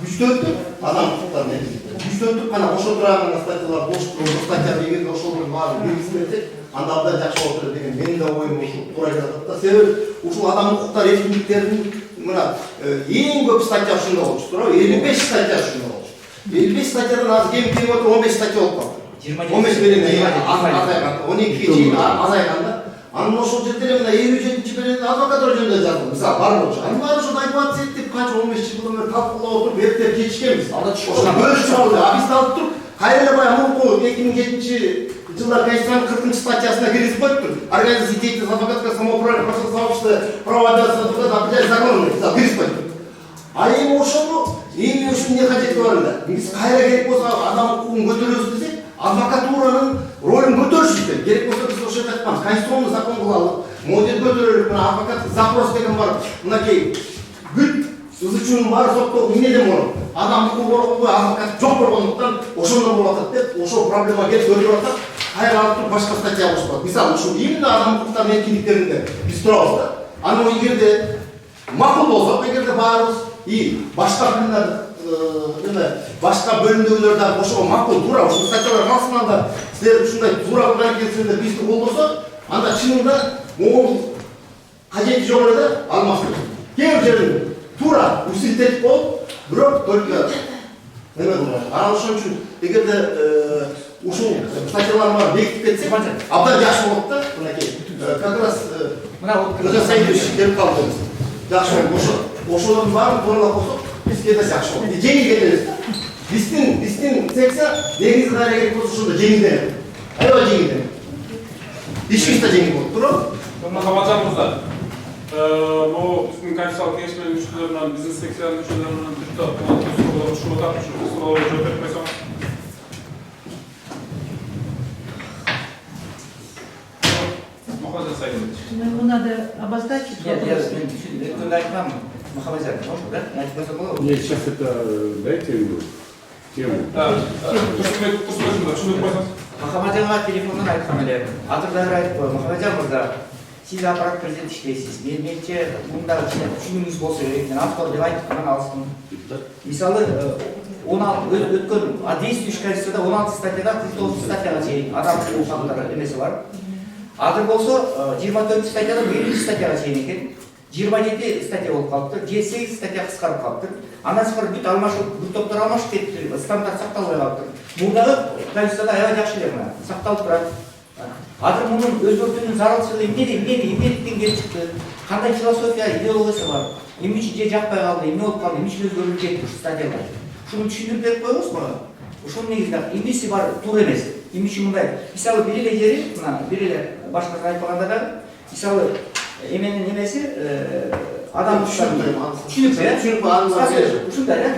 күчтөнтүп адам укуктарын күчтөнтүп кана ошо турган статьялар болуштуруп, статья эгерде ошолордун баарын белгилесек, анда абдан жакшы болот деген менин да оюм ушул туура келип атат да. Себеби ушул адам укуктары эркиндиктеринин мына эң көп статья ушунда болчу, туура 55 статья ушунда болчу. 55 статьядан азыр кем отур 15 статья болуп калды. 15 берене азайган, 12 чейин азайган да. Анын ошол жерде эле мына 57-чи беренеде адвокаттар жөнүндө жазылды. Мисалы бар болчу. Анын баары ошо айбат деп канча 15 жылдан бери талкуулап отуруп, эптеп кетишкенбиз. Ошо бөлүшүп алды. А биз алып туруп, кайра эле баягы мурунку ол 2007 жылдар Конституцияның 40 статьясына кіргізіп қойып тұр. Организация деятельности адвокатского самоуправления, сообщества, права обязанности определять законы, кіргізіп қойып тұр. А ең ошол ең үшін не қажеті бар еді? Біз қайра керек болса адам құқығын көтереміз десек, адвокатураның ролін көтеріш дейді. Керек болса біз осы жерде айтқанбыз, конституционный закон қылалық, модель көтерелік, мына адвокаттық запрос деген бар, мынакей бүт Сызычуның бары соқтау менеден болу. Адам құқығы қорғауға адвокат жоқ болғандықтан ошонда болатат деп, ошол проблема келіп көтеріп атат, қайралып тұрып башқа статья қосылады. Мысалы, ошол именно адам құқықтарының еркіндіктерінде біз тұрамыз да. Анау егерде мақұл болса, егерде барымыз и башқа башқа бөлімдегілерді ошол мақұл тура, ошол статьялар арасынан да сіздер ушундай тура кылган келсеңдер бизди колдосо, анда чынында могул кажети жок эле да алмасын. Кээ жерде тура усилтетип болуп, бирок только неме кылмак. Анан ошон үчүн эгерде ушул статьялар бекитип кетсек, абдан жакшы болот да, мынакей. Как раз мына Сайдович келип калды. Жакшы болот. Ошолордун баарын торлап койсок, биз кетебиз жакшы болот. Жеңил кетебиз. Биздин секция негизи кайра керек болсо ошондо жеңилденет. Аябай жеңилденет. Ишибизде жеңил болуп туруп. Махамаджан мырза, bu bizim Konstitutsiyaviy kengash мүшелеринен, биздин секциянын мүшелеринен депутат ушул атап суроого жооп берип койсоңуз. Махамаджан Сайдович. Ему надо обозначить вопрос. Я айтамын, Махамаджан, можно, да? Нет, сейчас это дайте ему тему. Да, түшүнүп койсоңуз. Махамаджанга телефондан айткам эле. Атырдагы айтып кой, Махамаджан мырза, сиз аппарат президент иштейсиз. Менимче мындай түшүнүүңүз болсо керек. Мен автор деп айткандан алыстым. Мисалы, өткөн действующий конституцияда 16 статьяда 49 статьяга чейин адам укуктары эмеси бар. Азыр болсо 24 статьяда 1 статьяга чейин экен. 27 статья болуп калыптыр, 8 статья кыскарып калыптыр. Андан сырткары бүт алмашып, бүт топтор алмашып кетиптир, стандарт сакталбай калыптыр. Мурдагы конституцияда аябай жакшы эле мына, сакталып турат. Азыр мунун өзгөртүүнүн зарылчылыгы эмнеден келип чыкты? Кандай философия, идеологиясы бар? Эмне үчүн же жакпай калды, эмне болуп калды, эмне үчүн өзгөрүлүп кетти ушу статьялар? Ушуну түшүндүрүп берип коебуз мага. Ошонун негизинде эмнеси бар туура эмес? Эмне үчүн мындай? Мисалы бир эле жери, мына бир эле башка айтпаганда да, мисалы эменин немеси адам түшүнүп ушундай да?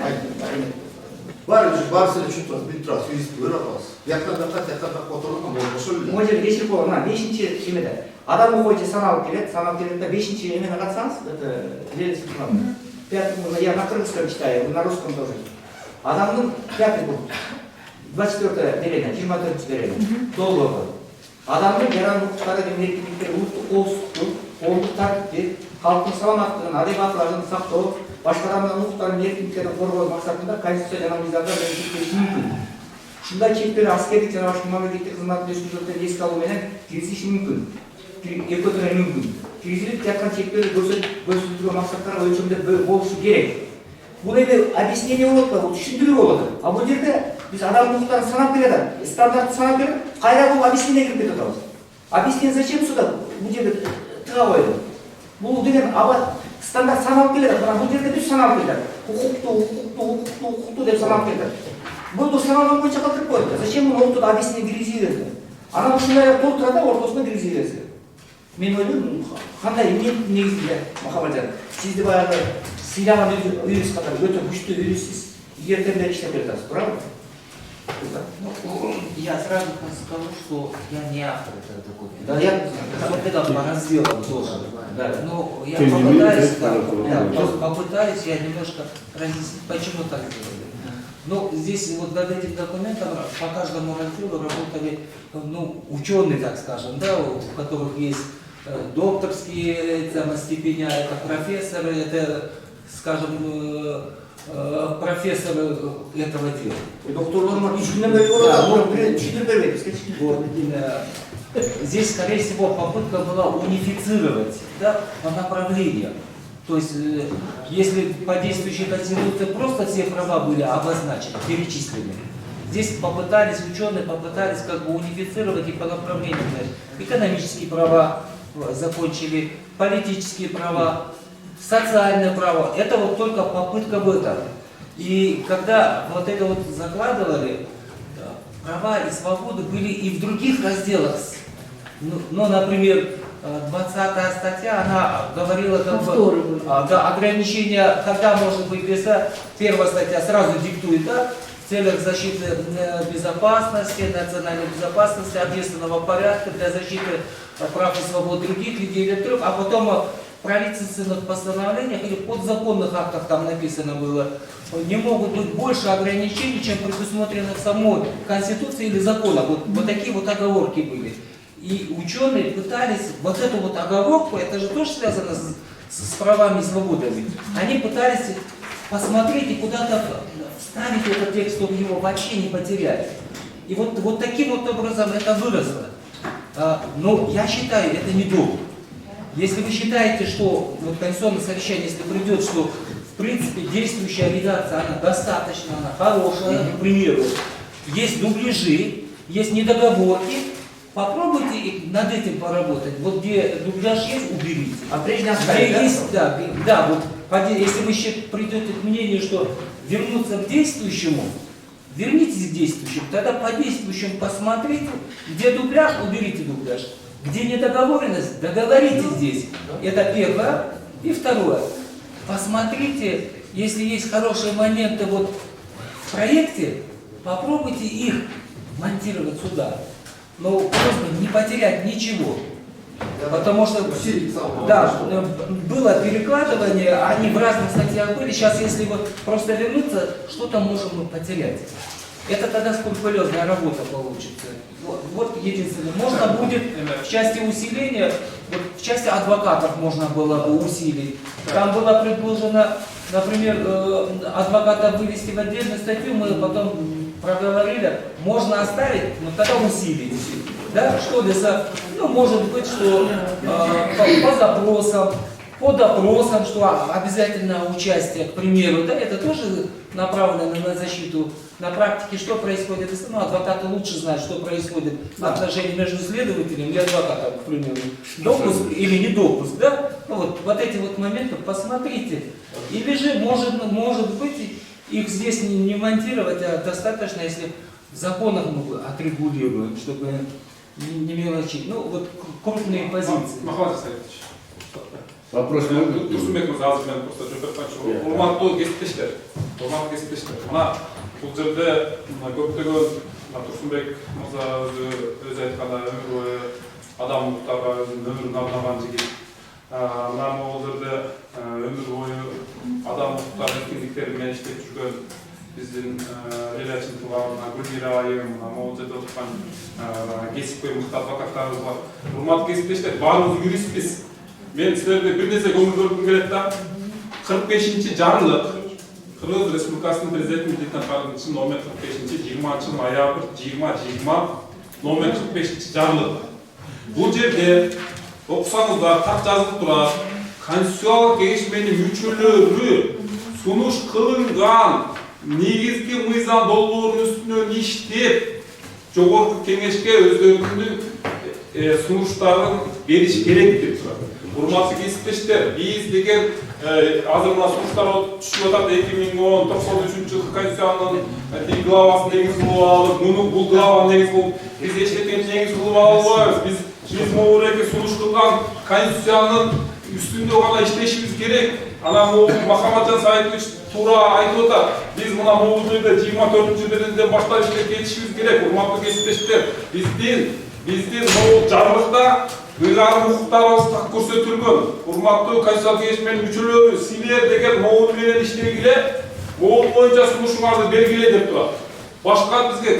Барысы эле түшүнүп турат, билип турат, юрист көрүп атабыз. Яктан которгон болуп ошол эле. Могу жерде кечирип койгон, мына 5-эмеде адам окуучу саналып келет да 5-эмени катсаңыз, это я на крымском читаю, на русском тоже. Адамдын 5 пункт, 24 деление, 24 деление, долгого. Адамдын жаран укуктары деген эркиндиктер, улуттук коопсуздукту, коомдук тартипти, калктын саламаттыгын, адабиятларын сактоо, башка адамдын укуктарын эркиндиктерин коргоо максатында Конституция жана мыйзамдар бекитилиши мүмкүн. Ушундай чектер аскердик жана башка мамлекеттик кызматтын өткөрүүчүлөрдөн эске алуу менен киргизилиши мүмкүн. Экөөтөрө мүмкүн. Киргизилип жаткан чектерди көрсөтүүгө максаттарга өлчөмдөр болушу керек. Бул эми объяснение болот да, бул түшүндүрүү болот. А бул жерде биз адамдын укуктарын санап келе стандартты санап келип, кайра бул объяснение кирип кетип атабыз. Объяснение зачем сюда? Бул жерде тыга койду. Бул деген стандарт саналып келе жатат, бул жерде бүт саналып келе жатат. Укуктуу деп саналып келе жатат. Бул саналган боюнча калтырып коет. Зачем муну ортодо объяснение киргизип берди? Анан ушундай толтурат да, ортосуна киргизип берсе. Мен ойлойм, кандай эмненин негизинде Махамаджан, сизди баягы сыйлаган юрист катары өтө күчтүү юристсиз, ертеңдер иштеп жатасыз, туурабы? Я сразу скажу, что я не автор этого документа. Да, я вот это по разделам тоже. Да. Но я попытаюсь я немножко разъяснить, почему так сделали. Но здесь вот над этим документом по каждому разделу работали ученые, так скажем, да, у которых есть докторские степени, это профессоры, это, скажем, профессоры этого дела. Здесь, скорее всего, попытка была унифицировать, да, по направлениям. То есть, если по действующей Конституции просто все права были обозначены, перечислены, здесь ученые попытались как бы унифицировать и по направлениям. Экономические права закончили, политические права, социальные права. Это вот только попытка в этом. И когда вот это вот закладывали, права и свободы были и в других разделах. Ну, например, 20-я статья, она говорила как бы, да, ограничения, когда может быть веса. Первая статья сразу диктует, да, в целях защиты безопасности, национальной безопасности, общественного порядка, для защиты прав и свобод других людей или трех, а потом в правительственных постановлениях или подзаконных актах там написано было, не могут быть больше ограничений, чем предусмотрено в самой Конституции или законах. Вот такие вот оговорки были. И ученые пытались вот эту вот оговорку, это же тоже связано с правами и свободами, они пытались посмотреть и куда-то вставить этот текст, чтобы его вообще не потерять. И вот таким вот образом это выросло. Но я считаю, это недолго. Если вы считаете, что вот конституционное совещание, если придет, что в принципе действующая редакция, она достаточно, она хорошая, к примеру, есть дубляжи, есть недоговорки, попробуйте над этим поработать. Вот где дубляж есть, уберите. А прежде где есть, да, вот если вы придете к мнению, что вернуться к действующему, вернитесь к действующему, тогда по действующему посмотрите, где дубляж, уберите дубляж. Где недоговоренность, договорите здесь. Это первое. И второе. Посмотрите, если есть хорошие моменты вот в проекте, попробуйте их монтировать сюда. Но просто не потерять ничего. Потому что да, было перекладывание, они в разных статьях были. Сейчас, если вот просто вернуться, что-то можем мы потерять. Это тогда скрупулезная работа получится. Вот единственное. Можно будет в части усиления, вот в части адвокатов можно было бы усилить. Там было предложено, например, адвоката вывести в отдельную статью, мы потом проговорили, можно оставить, но тогда усилить. Да, что ли, ну, может быть, что по допросам, что обязательно участие, к примеру, да, это тоже направлено на защиту. На практике что происходит? Ну, адвокаты лучше знают, что происходит в отношении между следователем и адвокатом, к примеру. Допуск или не допуск, да? Ну, вот эти вот моменты посмотрите. Или же, может быть, их здесь не монтировать, а достаточно, если в законах мы отрегулируем, чтобы не мелочить. Ну, вот крупные позиции. Вопрос можно? Турсунбек мырза, азыр мен просто жөнөп айтчу. Урматтуу кесиптештер. Мына бул жерде көптөгөн Турсунбек мырза өзү айткандай өмүр бою адам укуктарга өзүнүн өмүрүн арнаган жигит. Мына могул жерде өмүр бою адам укуктары эркиндиктери менен иштеп жүргөн биздин Лилия Чынтугова, Гүлмира айым, могул жерде отурган кесипкөй мыкты адвокаттарыбыз бар. Урматтуу кесиптештер, баарыбыз юристпиз. Мен силерге бир нерсе көңүл бөлгүм келет да. 45-чи жарлык Кыргыз Республикасынын президентин милдеттен номер 45-чи 20 ноябрь 2020 номер 45-чи жарлык. Бул жерде окусаңыздар так жазылып турат. Конституциялык кеңешменин мүчөлөрү сунуш кылынган негизги мыйзам долбоорунун үстүнөн иштеп, жогорку кеңешке өздөрүнүн сунуштарын бериш керек деп турат. Урматтуу кесиптештер, биз деген азыр мына сунуштар түшүп атат 2010-93 Конституциянын 1 главасын негиз кылып алып, бул главаны негиз кылып, биз эчтекен негиз кылып албайбыз. Биз могуреке сунуш кылган Конституциянын үстүндө гана иштешибиз керек. Анан Махамаджан Саитович туура айтып атат. Биз мына могул жерде 24-берден баштап иштеп кетишибиз керек. Урматтуу кесиптештер, биздин могул жарлыкта ыйгарым укуктарыбыз так көрсөтүлгөн. Урматтуу Конституциялык кеңешменин мүчөлөрү, силер деген могул менен иштегиле, могул боюнча сунушуңарды бергиле деп турат. Башка бизге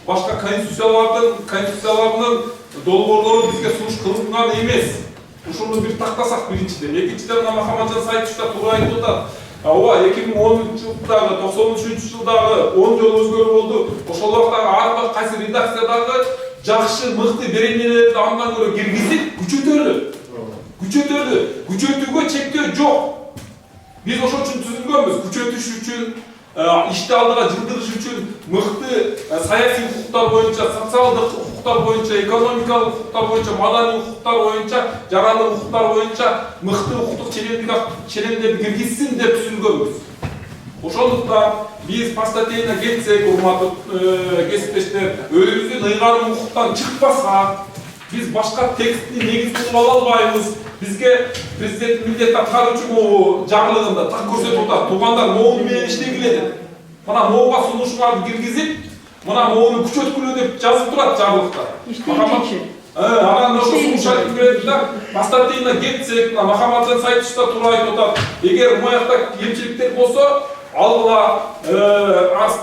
башка конституциялардын долбоорлору бизге сунуш кылынган эмес. Ушуну бир тактасак биринчиден. Экинчиден мына Махамаджан Саитович да туура айтып атат. Ооба 2010-жылдагы, 93-жылдагы 10 жолу өзгөрүү болду. Ошол убактагы ар кайсы редакциядагы жакшы мыкты беренелерди андан көрө киргизип күчөтүүгө чектөө жок. Биз ошол үчүн түзүлгөнбүз. Күчөтүш үчүн, ишти алдыга жылдырыш үчүн мыкты саясий укуктар боюнча, социалдык укуктар боюнча, экономикалык укуктар боюнча, маданий укуктар боюнча, жарандык укуктар боюнча мыкты укуктук ченемдерди киргизсин деп түзүлгөнбүз. Ошондуктан Биз постатейне кетсек, урматтуу кесиптештер, өзүбүздүн ыйгарым укуктан чыкпасак, биз башка текстти негиз кылып ала албайбыз. Бизге президент милдет аткаруучу могу жарлыгында так көрсөтүп атат. Туугандар могу менен иштегиле деп. Мына могуга сунушмарды киргизип, мына могуну күчөткүлө деп жазып турат жарлыкта. Анан ошо сунуш айтып берет да, постатейне кетсек, Махамаджан Сайтовичта туура айтып атат. Эгер моякта кемчиликтер болсо, алгыла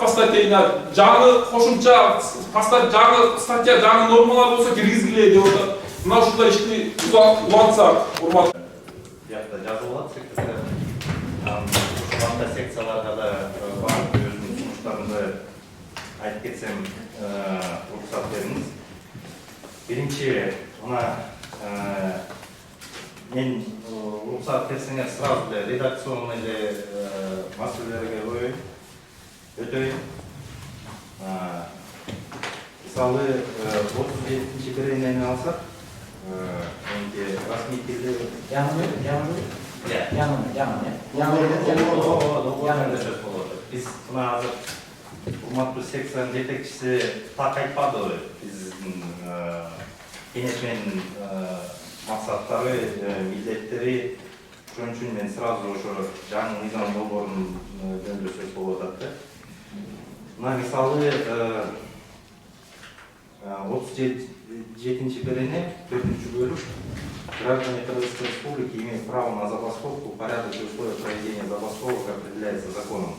постатейне жаңы кошумча жаңы статья, жаңы нормалар болсо киргизгиле деп атат. Мына ушундай ишти улантсак, урматтуу. Бияқта жазып алат секретарь. Ушундай секцияларга да барып өзүнүн сунуштарымды айтып кетсем, уруксат бериңиз. Биринчи, мына мен уруксат берсеңер сразу эле редакционный маселелерге коеюн, өтөйүн. Мисалы, 37-чи беренени алсак, энди расмий тилде биз мына азыр урматтуу секциянын жетекчиси так айтпадыбы, биздин кеңешменин максаттары, милдеттери. Ошон үчүн мен сразу ошо жаңы мыйзам долбоорун жөндөсөк болуп атат да. Мына мисалы 37-чи берене 4-чү бөлүк граждане Кыргызской Республики имеют право на забастовку, порядок и условия проведения забастовок определяется законом.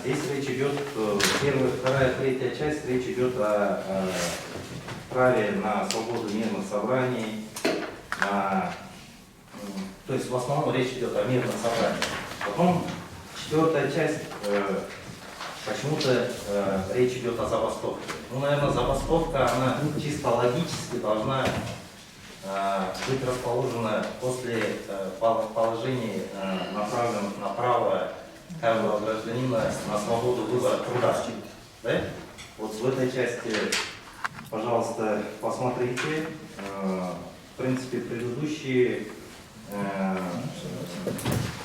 Здесь речь идет, первая, вторая, третья часть, речь идет о праве на свободу мирных собраний, то есть в основном речь идет о мирных собраниях. Потом четвертая часть, почему-то речь идет о забастовке. Ну, наверное, забастовка, она чисто логически должна быть расположена после положений, направленных на право каждого гражданина на свободу выбора труда. Да? Вот в этой части, пожалуйста, посмотрите. В принципе, предыдущие,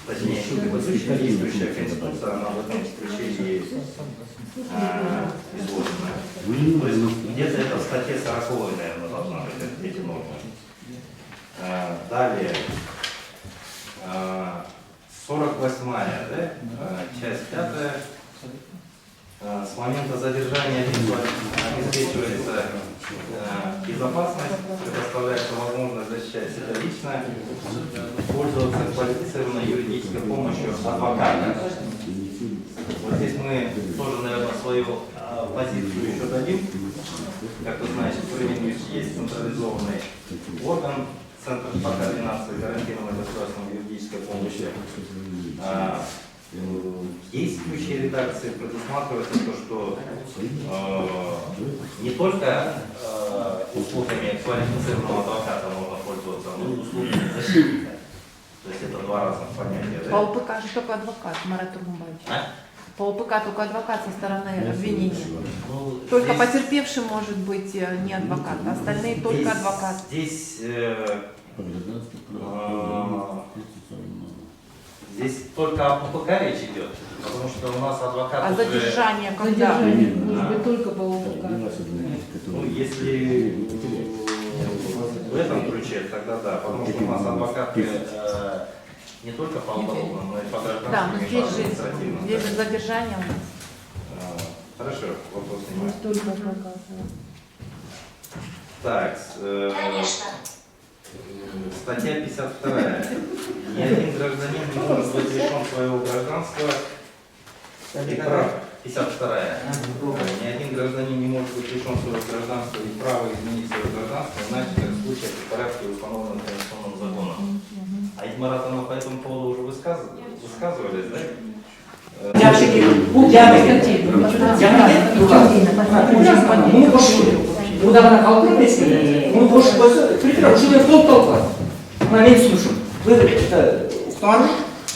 точнее, действующая конституция, она в этом исключении изложена. То есть где-то это в статье 40, наверное, должна быть эти нормы. Далее, 48-я, да? Часть 5. С момента задержания лица обеспечивается безопасность, предоставляется возможность защищать себя лично, пользоваться квалифицированной юридической помощью адвоката. Вот здесь мы тоже, наверное, свою позицию еще дадим. Как вы знаете, в Кременчуге есть централизованный орган, Центр по координации гарантированной государственной юридической помощи. Действующей редакции предусматривается то, что не только услугами квалифицированного адвоката можно пользоваться, но и услугами защитника. То есть это два разных понятия. По ОПК же только адвокат, Марат Тургумбаевич. По ОПК только адвокат со стороны обвинения. Ну, только здесь, потерпевшим может быть не адвокат, а остальные здесь, только адвокат. Здесь только о ОПК речь идет, потому что у нас адвокат... А задержание когда? Задержание может быть только по ОПК. Ну, если в этом ключе, тогда да, потому что у нас адвокаты не только по уголовным, но и по гражданским, да, но здесь же административным. Здесь же задержание у нас. Хорошо, вопрос снимаю. Только адвокат. Так, статья 52. Ни один гражданин не может быть лишен своего гражданства и прав. 52. Ни один гражданин не может быть лишен своего гражданства и права изменить свое гражданство, иначе как в случае в порядке, установленном конституционным законом. А ведь Маратона по этому поводу уже высказывались, да? Мудагана қалып кетпеске, мұны қошып қойса, прикрыл, уже толып талқылады. Мына мен түсінушім. Вы это установили?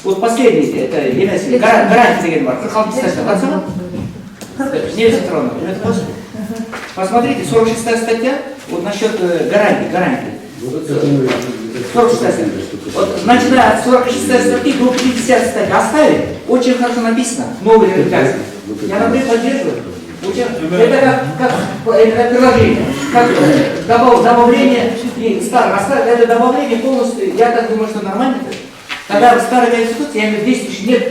Вот последний, это емесі, гарантия деген бар. 46 статья, қатысыңа? Невеса Петровна, посмотрите, 46 статья, вот насчет гарантии. 46 статья. Вот, начиная от 46 статьи до 50 статьи оставить, очень хорошо написано, новые редакции. Я, например, поддерживаю. Это как приложение, как добавление и старое. Это добавление полностью, я так думаю, что нормально. Когда в старой конституции, я имею в виду, действующей нет.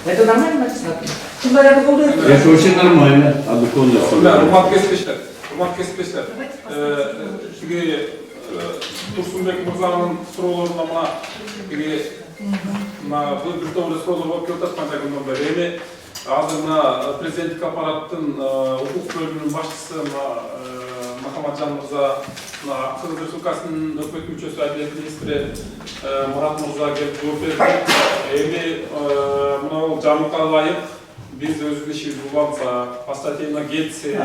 Это нормально написано? Это очень нормально, обыкновенно. Урмат кеспештер. Турсунбек мырзанын суроолоруна мына бир топ суроолор болуп келип жаткан жагында эми азыр мына президенттик аппараттын укук бөлүмүнүн башчысы Махамаджан мырза, Кыргыз Республикасынын өкмөт мүчөсү, Адилет министри Мурат мырза келип жооп берди. Эми мына жамыкка ылайык biz öz işimiz bulansa, pastateyine geçse,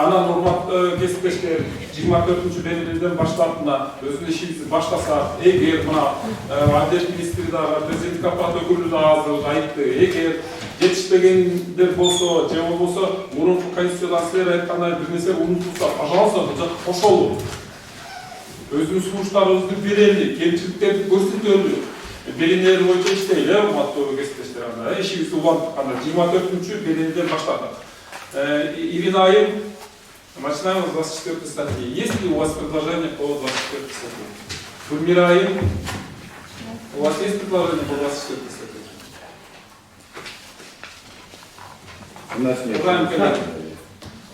ana normal kesipleşler 24. belirliden başlarına özün işimizi başlasa, eğer buna Adalet Ministri daha, Prezident Kapat ögürlü de ağzı ayıptı, eğer yetişmegenler bolsa, cevap bolsa, onun konstitusiyonel sıraya ayıptanlar bir mesele unutulsa, pожалуйста, hoş olur. Özün suçlarımızı verelim, kemçiliklerini gösteriliyor. Belirleri boyunca işteyle, matlığı kesipleşler anda, işimizi ulandık anda, 24. belirliden başladık. Ирина Айым, начинаем с 24 статьи. Есть ли у вас предложение по 24 статье? Гульмира Айым, у вас есть предложение по 24 статье? У нас нет. Уважаемые коллеги.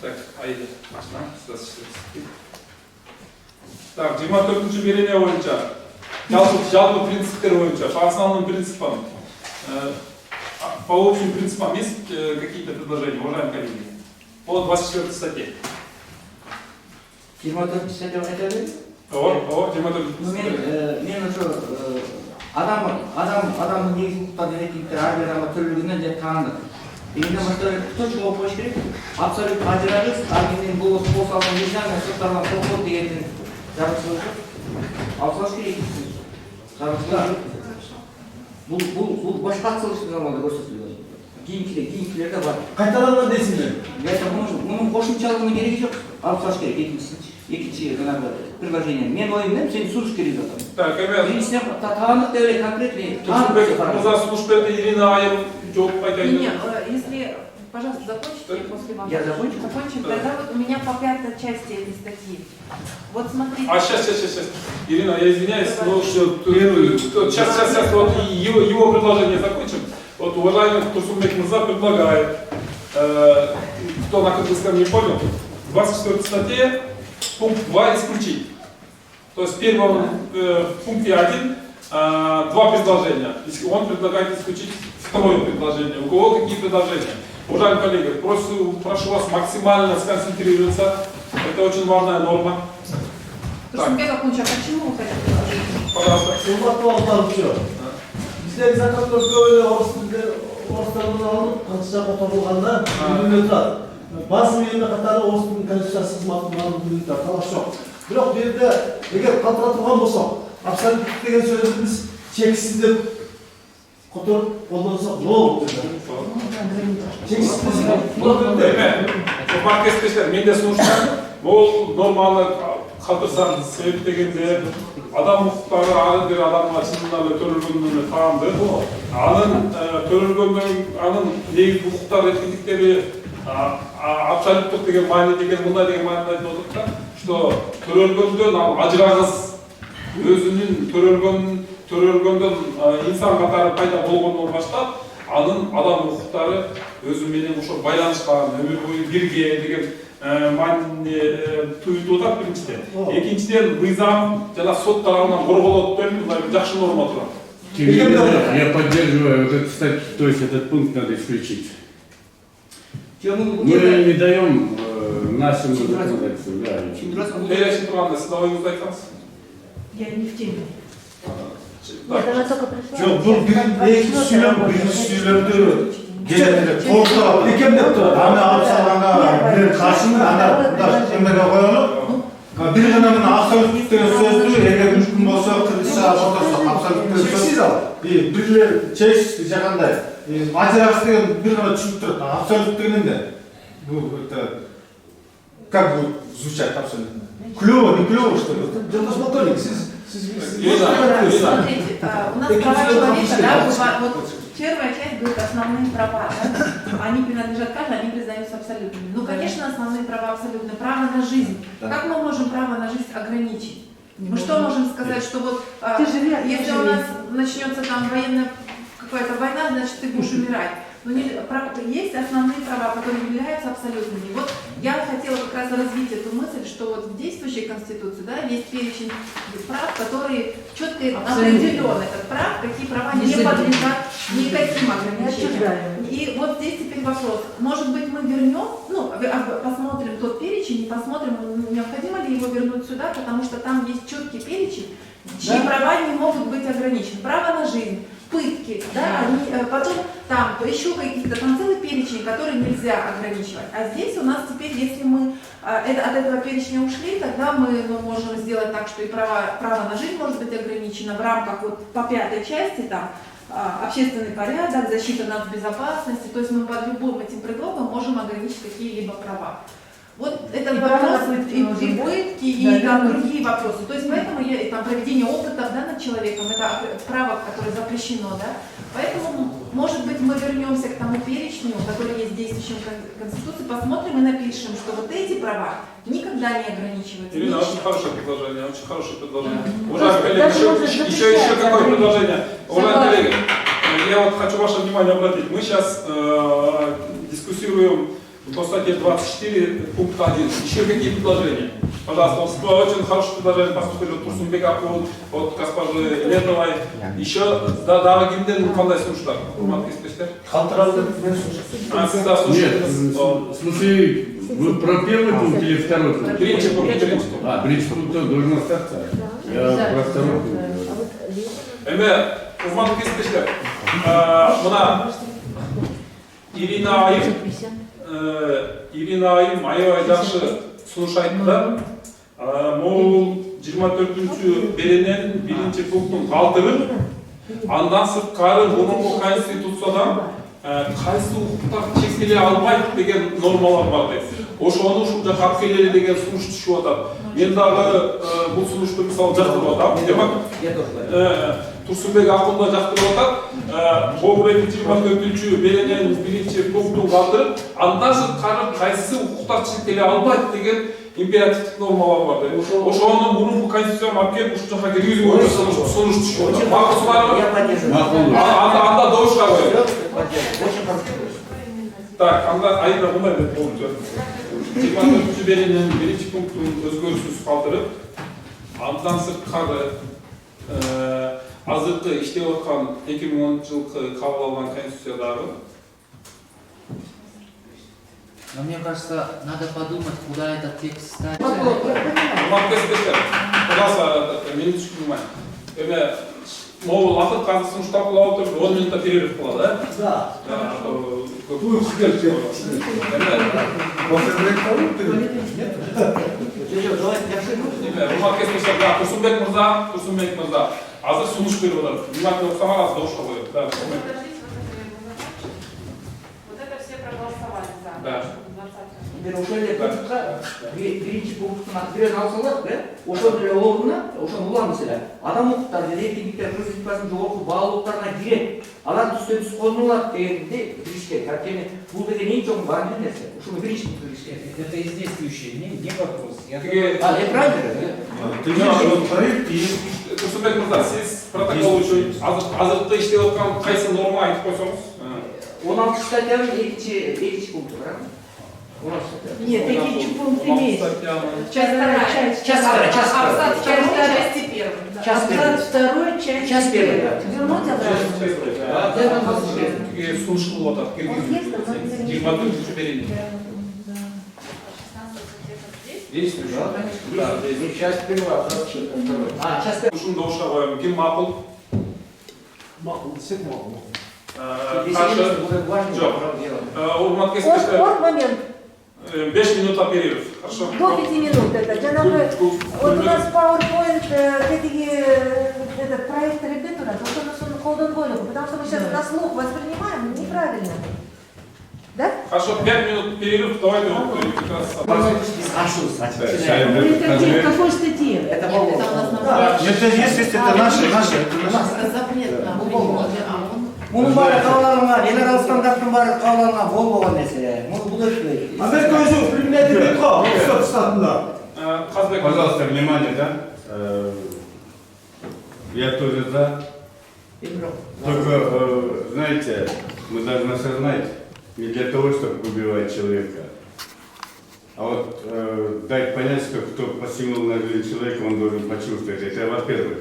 Так, Айда, начинаем с 24 статьи. Так, 24 белirlение боюнча, жалпы принциптер боюнча, по основным принципам, по общим принципам есть какие-то предложения, уважаемые коллеги? По 24 статье. 24 статья айтады? 24 мен ошо адамдын негизги укуктары эркиндиктери ар бир адамга төлөлгөндөн жай таандык. Эмне башка точка болуп коюш керек. Абсолют ажырагыс, аргинин болосу болсо алган мыйзам сотталган сокот дегендин жабырчылыгы жок. Алсаш керек. Жабырчылык. Бул башка атсалыштын заманда көрсөтүлгөн. Кийинкилерде бар. Кайталанган дейсиңер. Мунун кошумчалыгынын кереги жок. Алсаш керек экинчи предложение. Мен оюм сен сунуш керек жатам. Так, ребят. Биринчиден таандык деп эле конкретный. Мырза сунуш берди, Ирина Айым жооп айтайын. Нет, если, пожалуйста, закончите после вас. Я закончу. Закончим. Тогда вот у меня по 5-й части этой статьи. Вот смотрите. Сейчас. Ирина, я извиняюсь, но сейчас, вот его предложение закончим. Вот уважаемый Турсунбек Мырза предлагает, кто на кыргызском не понял, в 24 статье пункт 2 исключить. То есть в первом пункте 1 два предложения. Он предлагает исключить второе предложение. У кого какие предложения? Уважаемые коллеги, прошу вас максимально сконцентрироваться. Это очень важная норма. Турсунбек Акунча, почему вы хотите предложить? Пожалуйста. Bizler zaten böyle ortamdan alıp konuşacak oturulğanda ürünü tutar. Bazı yerine kadar Orus'un konuşacak sızmatından ürünü tutar. Talaş yok. Biroq bu yerde eğer katıra turgan bolsa, absolutluk degen sözü biz çeksiz dep koturup kollansak ne olur? Çeksiz Урмат кесиптештер, мен де сунуштар, бул норманы калтырсаң себеп дегенде адам укуктары ар бир адамга чынында эле төрөлгөндүгүнө таандык. Анын негизги укуктар эркиндиктери абсолюттук деген маани деген мындай деген маанини айтып отуруп да, что төрөлгөндөн ал ажырагыс өзүнүн төрөлгөндөн инсан катары пайда болгондон баштап анын адам укуктары өзү менен ошо байланышкан, өмүр бою бирге деген маани туюлуп атат биринчиден. Экинчиден мыйзам жана сот тарабынан корголот деп мындай жакшы норма турат. Я поддерживаю вот эту статью, то есть этот пункт надо исключить. Мы не даем нашему законодательству. Я не в теме. Жоқ, бұл екінші сөйлемді толықтырып екемдеп тұр. Аны алып салғанға бір қаршыны, ана қойылып, бір ғана мына абсолют деген сөзді егер мүмкін болса қырғызша отырса абсолют деген сөз. Бірлер честь жағандай. Ажырағыс деген бір ғана түсініп тұрады. Абсолют дегенде бұл как будет звучать абсолютно? Клево, не клево, что ли? Смотрите, у нас права человека, да, вот первая часть говорит основные права, да? Они принадлежат каждому, они признаются абсолютными. Ну, конечно, основные права абсолютные. Право на жизнь. Как мы можем право на жизнь ограничить? Мы что можем сказать, что вот если у нас начнется там военная какая-то война, значит ты будешь умирать. Но есть основные права, которые являются абсолютными. Вот я хотела как раз развить эту мысль, что вот в действующей Конституции, да, есть перечень прав, которые четко определены, как прав, какие права не подлежат никаким ограничениям. И вот здесь теперь вопрос. Может быть, мы вернем, ну, посмотрим тот перечень и посмотрим, необходимо ли его вернуть сюда, потому что там есть четкий перечень, чьи права не могут быть ограничены. Право на жизнь, пытки, да, потом там еще какие-то, там целый перечень, который нельзя ограничивать. А здесь у нас теперь, если мы от этого перечня ушли, тогда мы можем сделать так, что и право на жизнь может быть ограничено в рамках вот по 5-й части, там, общественный порядок, защита нацбезопасности, то есть мы под любым этим предлогом можем ограничить какие-либо права. Вот это вопрос и пытки, и там другие вопросы. То есть поэтому там проведение опытов, да, над человеком, это право, которое запрещено, да. Поэтому, может быть, мы вернемся к тому перечню, который есть в действующей Конституции, посмотрим и напишем, что вот эти права никогда не ограничиваются. Ирина, очень хорошее предложение, очень хорошее предложение. Уважаемые коллеги, еще какое предложение? Уважаемые коллеги, я вот хочу ваше внимание обратить. Мы сейчас дискуссируем по статье 24, пункт 1. Еще какие предложения? Пожалуйста, очень хорошее предложение поступили от Турсунбек Акул, от госпожи Летовой. Еще да, кимден кандай сунуштар? Урматтуу кесиптештер. Нет, в смысле, вы про первый пункт или второй пункт? Третий пункт. Третий пункт должен остаться. Я про второй пункт. Урматтуу кесиптештер. Мына Ирина Айым аябай жакшы сунуш айтты да. Могул 24 беренен 1 пунктун калтырып, андан сырткары мурунку конституциядан кайсы укуктар чектеле албайт деген нормалар бар дейт. Ошону ушул жака алып келели деген сунуш түшүп атат. Мен дагы бул сунушту мисалы жактырып атам. Демек Турсунбек Акул да жактырып атат. Могул 24 беренен 1 пунктун калтырып, андан сырткары кайсы укуктар чектеле албайт деген императивдик нормалар бар дейт. Ошону мурунку конституцияга алып келип ушул жака киргизүү боюнча сунуш түшүп атат. Макулсузбарбы? Анда добушка коет. Так, анда айына мындай деп болду. 24 беренен 1 пунктун өзгөрүүсүз калтырып, андан сырткары азыркы иштеп аткан 2010-жылкы кабыл алган конституциядагы. Но мне кажется, надо подумать, куда этот текст ставить. Пожалуйста, минуточку внимания. Могул акыт казы сунуштап кылып отуруп, 10 минутта перерыв кылат, да? Да. Турсунбек мырза, азыр сунуш берип атат. Внимательно уксаңар, азыр добушка коет. Вот это все проголосовали за. Да. Ошол эле пунктка биринчи пункттун атын алсалар, да? Ошол эле ордуна, ошону уламыз эле. Адам укуктары, эркиндиктер, принципасынын жогорку баалуулуктарына кирет. Алар түздөн түз колдонулат дегенди билиш керек. Анткени бул деген эң чоң баардык нерсе. Ушуну биринчи пункт билиш керек. Это из действующей, не вопрос. Турсунбек мырза, сиз протокол үчүн азыркы иштеп аткан кайсы норма айтып койсоңуз? 16 статьянын экинчи пункту, правильно? Нет, такие пункты есть. Часть вторая, часть первая. Абзац второй, часть первая. Вернуть обратно. Сунуш кылып атат, киргизүү. 24 беренен. Действующий? Да, действующий. Часть первая, абзац второй. Часть первая. Ушуну добушка коем. Ким макул? Макул, десек макул. Жок. Урматтуу кесиптештер. Вот момент. 5 минутта перерыв. Хорошо? До 5 минут это. Жанагы, вот у нас PowerPoint, этот проект репетитора, потому что он колдон болен, потому что мы сейчас на слух воспринимаем неправильно. Да? Хорошо, 5 минут перерыв, давайте вот как раз... В какой статье? Это Это есть, это наше. Мұның бары қалаларына, еларалық стандарттың бары қалаларына болмаған нәрсе. Мұны бұл өшпейді. Америка өзі применяет ветко, все штатында. Пожалуйста, внимание, да? Я тоже за. Только, знаете, мы должны осознать, не для того, чтобы убивать человека, а вот дать понять, что кто посягнул на жизнь человека, он должен почувствовать. Это во-первых.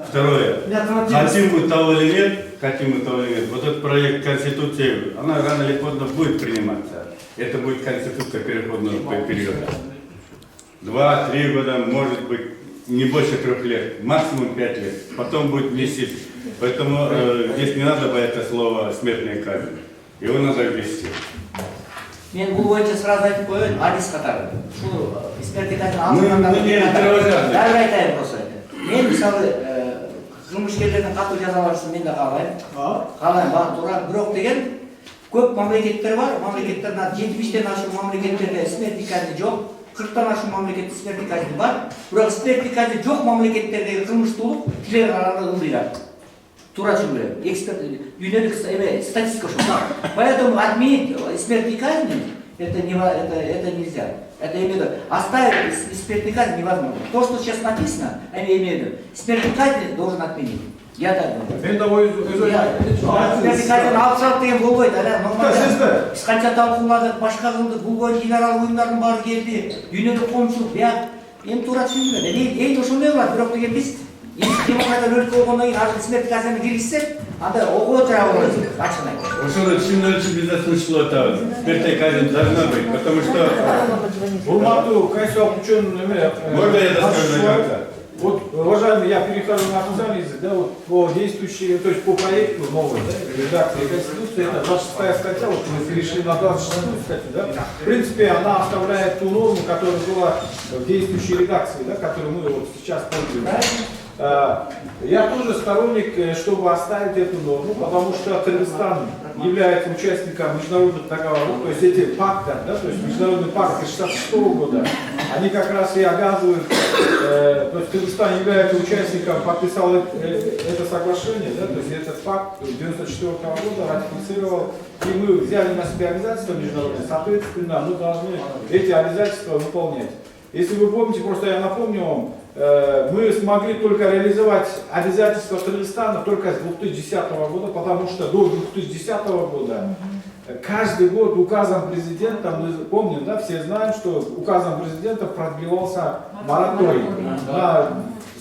Второе. Хотим мы того или нет, вот этот проект Конституции, она рано или поздно будет приниматься. Это будет Конституция переходного периода. 2-3 года, может быть, не больше 3 лет, максимум 5 лет. Потом будет вместить. Поэтому здесь не надо бояться слова «смертная казнь». Его надо ввести. Мен бұл бойынша сразу айтып қояйын, Адис қатар. Шул смертный казнь Мы не кровожадные. Бәрі айтайын просто. Мен мысалы жұмыскерлердің қату жазаласын мен де қалаймын, бағы тура. Бірақ деген көп мемлекеттер бар, мемлекеттердің 70-тен ашу мемлекеттерде смертный казнь жоқ, 40-тан ашу мемлекетте смертный казнь бар. Бірақ смертный казнь жоқ мемлекеттердегі қылмыштылық тілер арасында ылдиrak. Тура жүрген. Эксперт, юнелик статистика что. Поэтому отменить смертный казнь это нельзя. Это именно оставить смертный казнь невозможно. То, что сейчас написано, я имею в виду, смертный казнь должен отменить. Я так думаю. Смертный казнь алып деген болбойт. Біз қанша талқыладық, башқа қылдық, бұл бойынша еларалық ұйымдардың бары келді, юнелик қомшылық, енді тура түсіндірген. Ең ошондай болады, бірақ деген біз демократия өлкө болгондон кийин азыр смертный казньны киргизсек, анда окуу жагы болот, ачык айтып. Ошону түшүнүүчү бизде сунушталып атабыз. Смертная казнь должна быть, потому что... Урматтуу Конституциялык учёный неме. Можно я доскажу как-то? Вот, уважаемый, я перехожу на официальный язык, да, вот по действующей, то есть по проекту новой, да, редакции Конституции, это 26-я статья, вот мы перешли на 26-ю статью, да, в принципе, она оставляет ту норму, которая была в действующей редакции, да, которую мы вот сейчас пользуемся. Я тоже сторонник, чтобы оставить эту норму, потому что Кыргызстан является участником международных договоров, то есть эти пакты, да, то есть международный пакт 1966 года, они как раз и обязывают, то есть Кыргызстан является участником, подписал это соглашение, да, то есть этот пакт 1994 года ратифицировал, и мы взяли на себя обязательства международные, соответственно, мы должны эти обязательства выполнять. Если вы помните, просто я напомню вам, мы смогли только реализовать обязательства Кыргызстана только с 2010 года, потому что до 2010 года каждый год указом президента, мы помним, да, все знаем, что указом президента продлевался мораторий на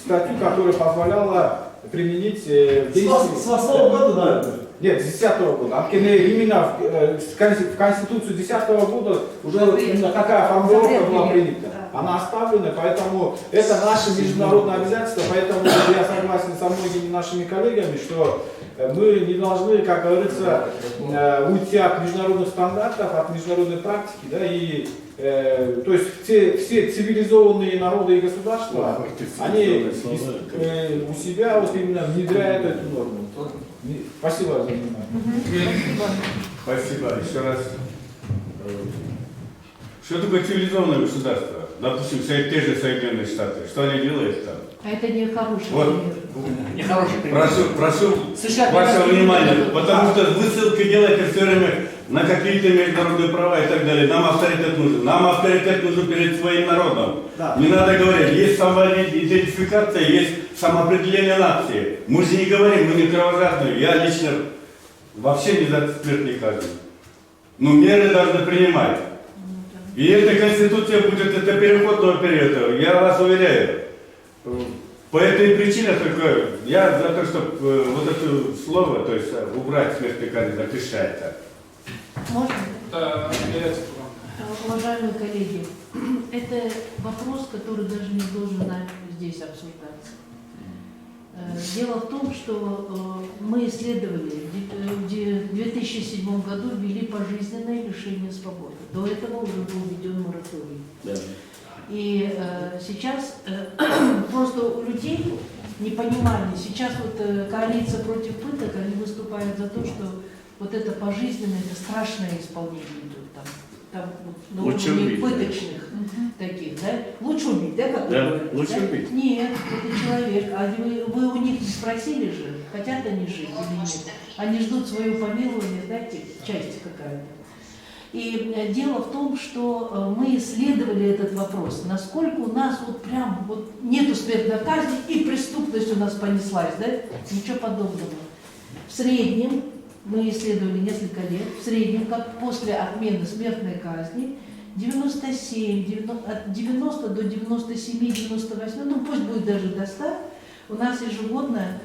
статью, которая позволяла применить в действии... С 8 года, наверное? Нет, с 2010 года. Именно в Конституцию 2010 года уже именно такая формулировка была принята. Она оставлена, поэтому это наше международное обязательство, поэтому я согласен со многими нашими коллегами, что мы не должны, как говорится, уйти от международных стандартов, от международной практики, да, и то есть все цивилизованные народы и государства, они у себя вот именно внедряют эту норму. Спасибо за внимание. Спасибо. Еще раз. Что такое цивилизованное государство? Допустим, те же Соединенные Штаты. Что они делают там? А это не хороший вот. Не хороший пример. Прошу вашего внимания, потому что вы ссылки делаете все время на какие-то международные права и так далее. Нам авторитет нужен. Нам авторитет нужен перед своим народом. Да. Не надо говорить, есть самоидентификация, есть самоопределение нации. Мы же не говорим, мы не кровожадные. Я лично вообще не за смертный казнь. Но меры должны принимать. И эта конституция будет, это переходного периода, я вас уверяю. По этой причине только я за то, чтобы вот это слово, то есть убрать смертный казнь, запрещать это. Можно? Уважаемые коллеги, это вопрос, который даже не должен здесь обсуждаться. Дело в том, что мы исследовали, в 2007 году ввели пожизненное лишение свободы. До этого уже был введен мораторий. Да. И сейчас просто у людей непонимание. Сейчас вот коалиция против пыток, они выступают за то, что вот это пожизненное, это страшное исполнение идет там вот, на Лучше уровне убить, пыточных таких, да? Лучше убить, да, как Да, вы говорите, лучше да? убить. Нет, это человек. А вы у них не спросили же, хотят они жить или нет? Они ждут свое помилование, знаете, часть какая-то. И дело в том, что мы исследовали этот вопрос, насколько у нас вот прям вот нету смертной казни и преступность у нас понеслась, да? Ничего подобного. В среднем, мы исследовали несколько лет, в среднем, как после отмены смертной казни, 97, от 90 до 97, 98, ну пусть будет даже до 100, у нас ежегодно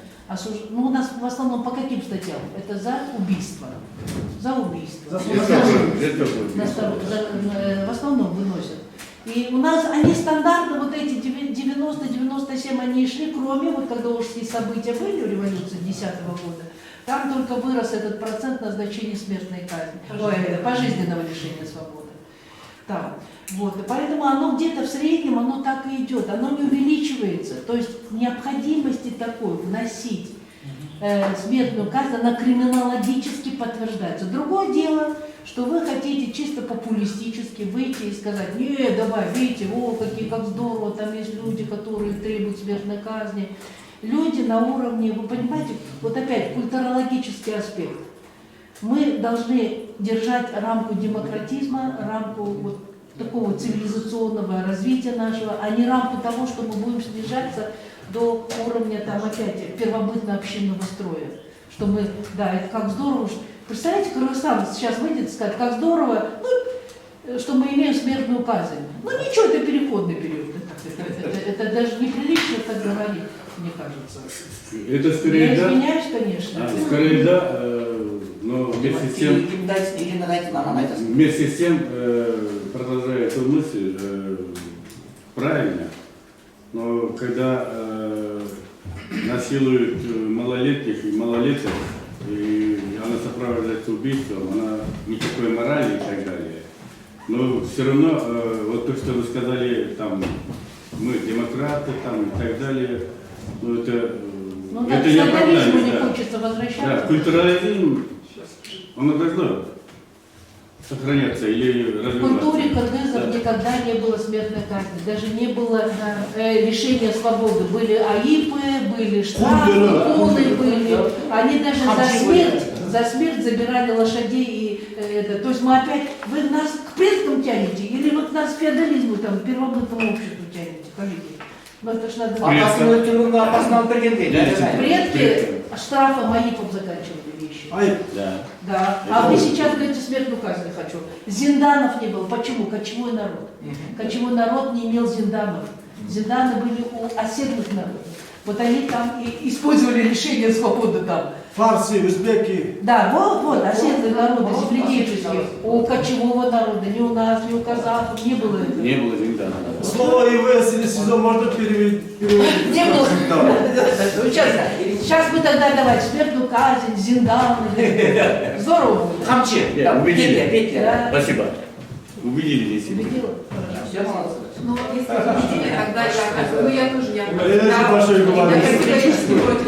ну у нас в основном по каким статьям? Это за убийство. За убийство. В основном выносят. И у нас они стандартно, вот эти 90-97, они и шли, кроме, вот когда ужасные события были в революции 10 года, там только вырос этот процент назначения смертной казни, пожизненного лишения свободы. Там. Вот. И поэтому оно где-то в среднем, оно так и идет, оно не увеличивается. То есть необходимости такой вносить смертную казнь, она криминологически подтверждается. Другое дело, что вы хотите чисто популистически выйти и сказать, не, давай, видите, как здорово, там есть люди, которые требуют смертной казни. Люди на уровне, вы понимаете, вот опять культурологический аспект. Мы должны держать рамку демократизма, рамку вот такого цивилизационного развития нашего, а не рамку того, что мы будем снижаться до уровня там опять первобытно-общинного строя. Что мы, да, это как здорово. Представляете, Кыргызстан сейчас выйдет и скажет, как здорово, ну, что мы имеем смертную казнь. Ну ничего, это переходный период. Это даже неприлично так говорить, мне кажется. Это скорее Я да. извиняюсь, конечно. Скорее да, но вместе с тем, продолжая эту мысль, правильно, но когда насилуют малолетних и малолеток, и она сопровождается убийством, она никакой морали и так далее. Но все равно, вот то, что вы сказали, там, мы демократы, там, и так далее, ну, это не оправдание. Не хочется возвращаться. Да, культурализм, оно должно сохраняться или развиваться. В культуре кыргызов никогда не было смертной казни, даже не было лишения свободы. Были АИПы, были штрафы, полы были. Они даже за смерть забирали лошадей. И это. То есть мы опять, вы нас к предкам тянете, или вы нас к феодализму, там, первобытному обществу тянете, коллеги? Ну, это ж надо... Предки штрафом АИПом заканчивали вещи. Да. Да. А вы сейчас говорите, смертную казнь хочу. Зинданов не было. Почему? Кочевой народ. Кочевой народ не имел зинданов. Зинданы были у оседлых народов. Вот они там и использовали лишение свободы там. Фарси, узбеки. Да, вот, оседлые народы, земледельческие. У кочевого народа, ни у нас, ни у казахов не было этого. Не было зинданов. Слово ИВС или СИЗО можно переводить? Не было. Сейчас бы тогда давать смертную казнь, зиндан. Здорово будет. Хамчи. Да. Спасибо. Убедили действительно. Убедила? Все молодцы. Ну, если победили, тогда я тоже категорически против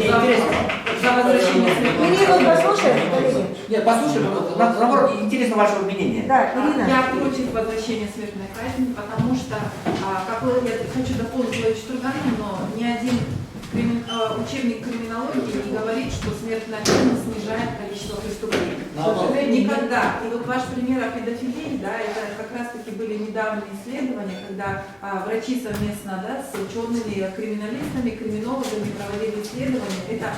за возвращение смертной Ирину послушаем, коллеги? Нет, послушай, наоборот, интересно ваше мнение. Да, Ирина. Я против возвращения смертной казни, потому что, я хочу дополнить свою Чтурганину, но ни один учебник криминологии не говорит, что смертная казнь снижает количество преступлений. Никогда. И вот ваш пример о педофилии, да, это как раз таки были недавние исследования, когда врачи совместно, да, с учеными, криминалистами, криминологами проводили исследования. Это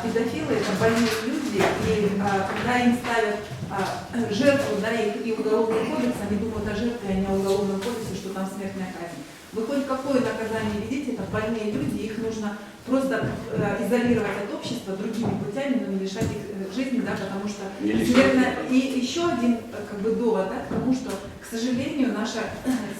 педофилы, это больные люди, и когда им ставят жертву, да, и уголовный кодекс, они думают о жертве, а не о уголовном кодексе, что там смертная казнь. Вы хоть какое наказание видите, это больные люди, их нужно просто изолировать от общества другими путями, но не лишать их жизни, да, потому что смертная... И еще один довод, да, к тому, что, к сожалению, наше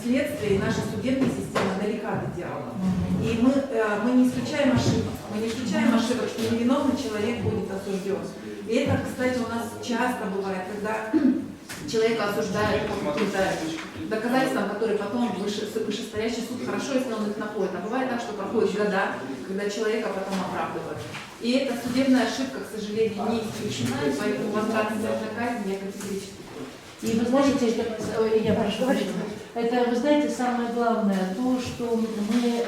следствие и наша судебная система далека от идеала. И мы не исключаем ошибок. Мы не исключаем ошибок, что невиновный человек будет осужден. И это, кстати, у нас часто бывает, когда человека осуждают по каким-то доказательствам, которые потом вышестоящий суд, хорошо, если он их находит. А бывает так, что проходят года, когда человека потом оправдывают. И эта судебная ошибка, к сожалению, не исключена, и поэтому возврат смертной казни я категорически. И вы знаете, я прошу прощения, это, вы знаете, самое главное, то, что мы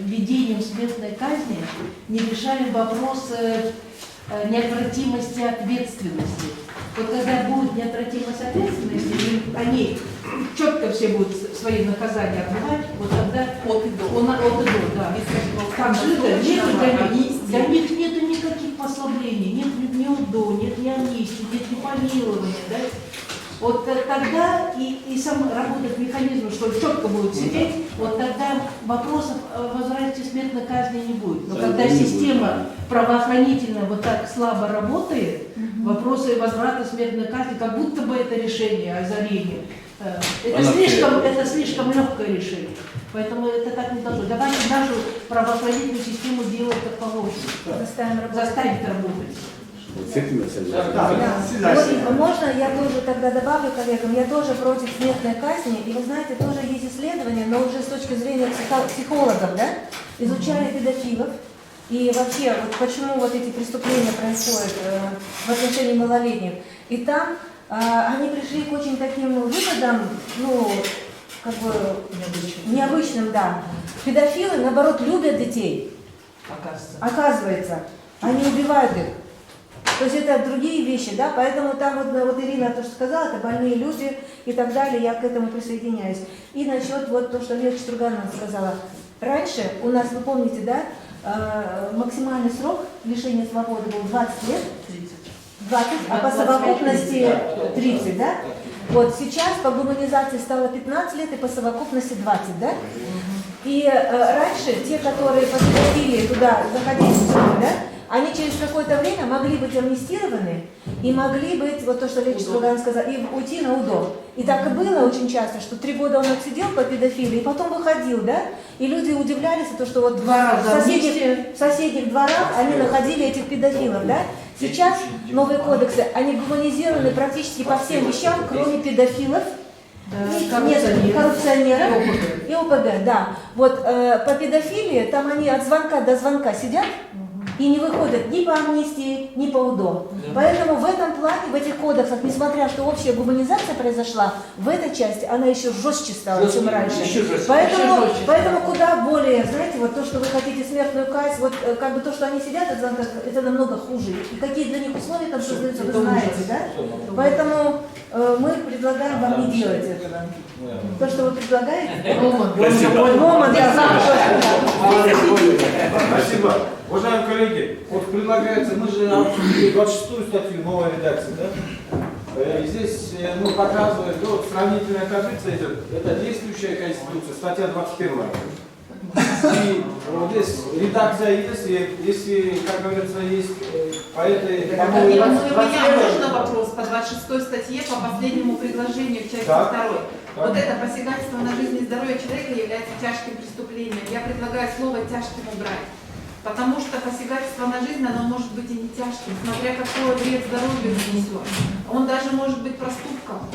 введением смертной казни не решаем вопрос неотвратимости ответственности. Вот когда будет неотвратимость ответственности, и они четко все будут свои наказания отбывать, вот тогда от и до, да. Как же это? Для них нет никаких послаблений, нет ни УДО, нет ни амнистии, нет ни помилования, да? Вот тогда и сам работает механизм, что четко будет сидеть, вот тогда вопросов о возврате смертной казни не будет. Но когда система правоохранительная вот так слабо работает, вопросы возврата смертной казни, как будто бы это решение, озарение, это слишком легкое решение. Поэтому это так не должно. Давайте нашу правоохранительную систему делать как положено. Заставить работать. Вот, можно я тоже тогда добавлю коллегам, я тоже против смертной казни, и вы знаете, тоже есть исследования, но уже с точки зрения психологов, да, изучали педофилов, и вообще, вот почему вот эти преступления происходят в отношении малолетних, и там они пришли к очень таким выводам, ну, как бы необычным, да. Педофилы, наоборот, любят детей, оказывается, они убивают их. То есть это другие вещи, да, поэтому там вот Ирина то, что сказала, это больные люди и так далее, я к этому присоединяюсь. И насчет вот то, что Лена Штурганова сказала. Раньше у нас, вы помните, да, максимальный срок лишения свободы был 20 лет, 20, а по совокупности 30, да? Вот сейчас по гуманизации стало 15 лет и по совокупности 20, да? И раньше те, которые по педофилии туда заходили, да, они через какое-то время могли быть амнистированы и могли быть, вот то, что Лечь Струган сказал, и уйти на УДО. И так и было очень часто, что 3 года он отсидел по педофилии и потом выходил, да? И люди удивлялись, то, что вот в соседних дворах они находили этих педофилов, да? Сейчас новые кодексы, они гуманизированы практически по всем вещам, кроме педофилов, коррупционеров и ОПГ, да. Вот по педофилии, там они от звонка до звонка сидят, и не выходят ни по амнистии, ни по УДО. Поэтому в этом плане, в этих кодексах, несмотря что общая гуманизация произошла, в этой части она еще жестче стала, чем раньше. Поэтому куда более, знаете, вот то, что вы хотите смертную казнь, вот как бы то, что они сидят, это намного хуже. И какие для них условия там создаются, вы знаете, да? Поэтому мы предлагаем вам не делать этого. То, что вы предлагаете, Спасибо. Уважаемые коллеги, вот предлагается, мы же обсудили 26-ю статью новой редакции, да? И здесь показывает, вот сравнительная таблица идет, это действующая Конституция, статья 21. И вот здесь редакция есть, если, как говорится, есть по этой... Можно вопрос по 26 статье, по последнему предложению в части 2. Вот это посягательство на жизнь и здоровье человека является тяжким преступлением. Я предлагаю слово «тяжким» убрать. Потому что посягательство на жизнь, оно может быть и не тяжким, смотря какой вред здоровью нанесет. Он даже может быть проступком.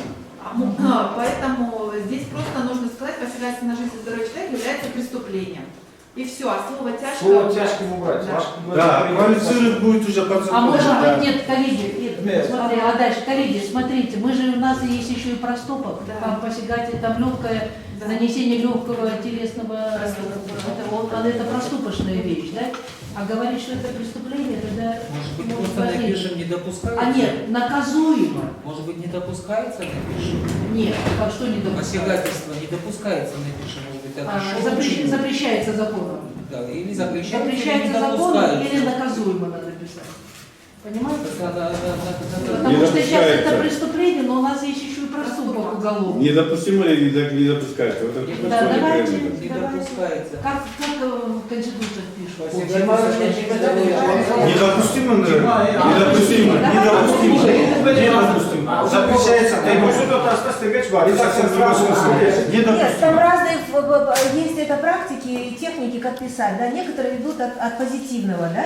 Поэтому здесь просто нужно сказать, посягательство на жизнь и здоровье человека является преступлением. И все, а слово «тяжким» слово «тяжким» убрать. Да, квалифицировать будет уже по закону. А может быть нет, коллеги, смотри, а дальше, коллеги, смотрите, мы же, у нас есть еще и проступок, там посягательство, там легкое, нанесение легкого телесного, это проступочная вещь, да? А говорить, что это преступление, тогда... Может быть, просто напишем, не допускается? А нет, наказуемо. Может быть, не допускается, напишем? Нет, как что не допускается? Посягательство не допускается, напишем, может быть, так. Запрещается законом. Да, или запрещается, Запрещается законом, или наказуемо надо писать. Понимаете? Потому что сейчас это преступление, но у нас есть еще и проступок уголовный. Недопустимо или не допускается? Да, давайте. Не допускается. Как Конституция пишет? Недопустимо, недопустимо. Запрещается. Нет, там разные, есть это практики и техники, как писать, да, некоторые идут от позитивного, да,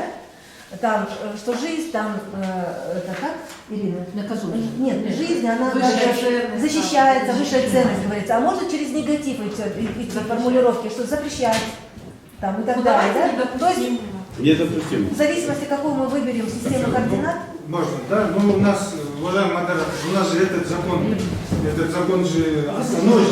там, что жизнь там, это как, Ирина? Наказуемо. Нет, жизнь, она Высшая даже ценность. защищается, высшая ценность говорится. А может через негатив эти формулировки, что запрещать там и так далее, да? То есть Недопустимо. в зависимости, какую мы выберем систему координат. Можно, да? Ну, у нас, уважаемый модератор, у нас же этот закон же основной.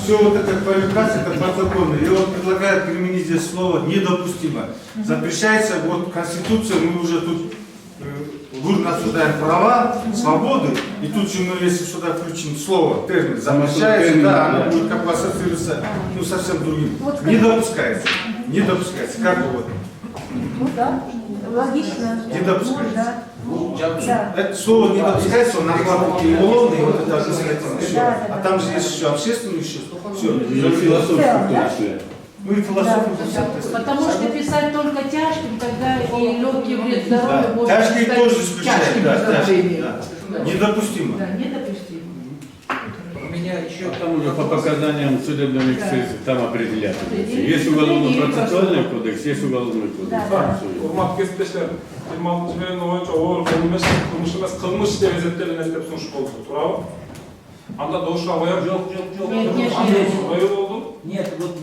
Все вот эта квалификация, это подзаконно. И он предлагает применить здесь слово «недопустимо». Запрещается, вот Конституция, мы уже тут бурно обсуждаем права, свободы, и тут же мы, если сюда включим слово, термин, запрещается, да, оно будет как бы ассоциироваться, ну, совсем другим. Не допускается. Не допускается. Как бы вот. Ну да, логично. Не допускается. Да. Это слово не допускается, он накладывает уголовный, вот это обязательно все. А там же есть еще общественный еще. Все. Философия. Ну и философия. Потому что писать только тяжким, тогда и легкий вред здоровью может Тяжкие стать тоже исключают, тяжким да, преступлением. да. Недопустимо. Да, недопустимо. У меня еще Там уже по показаниям судебного эксперта там определяется. Есть уголовно-процессуальный кодекс, есть уголовный кодекс. Урматтуу кесиптештер, 26-нын боюнча оор кылмыш эмес, кылмыш деп эсептелинет деп сунуш болду, туурабы? Анда добушка коём. Кою болду? Нет, вот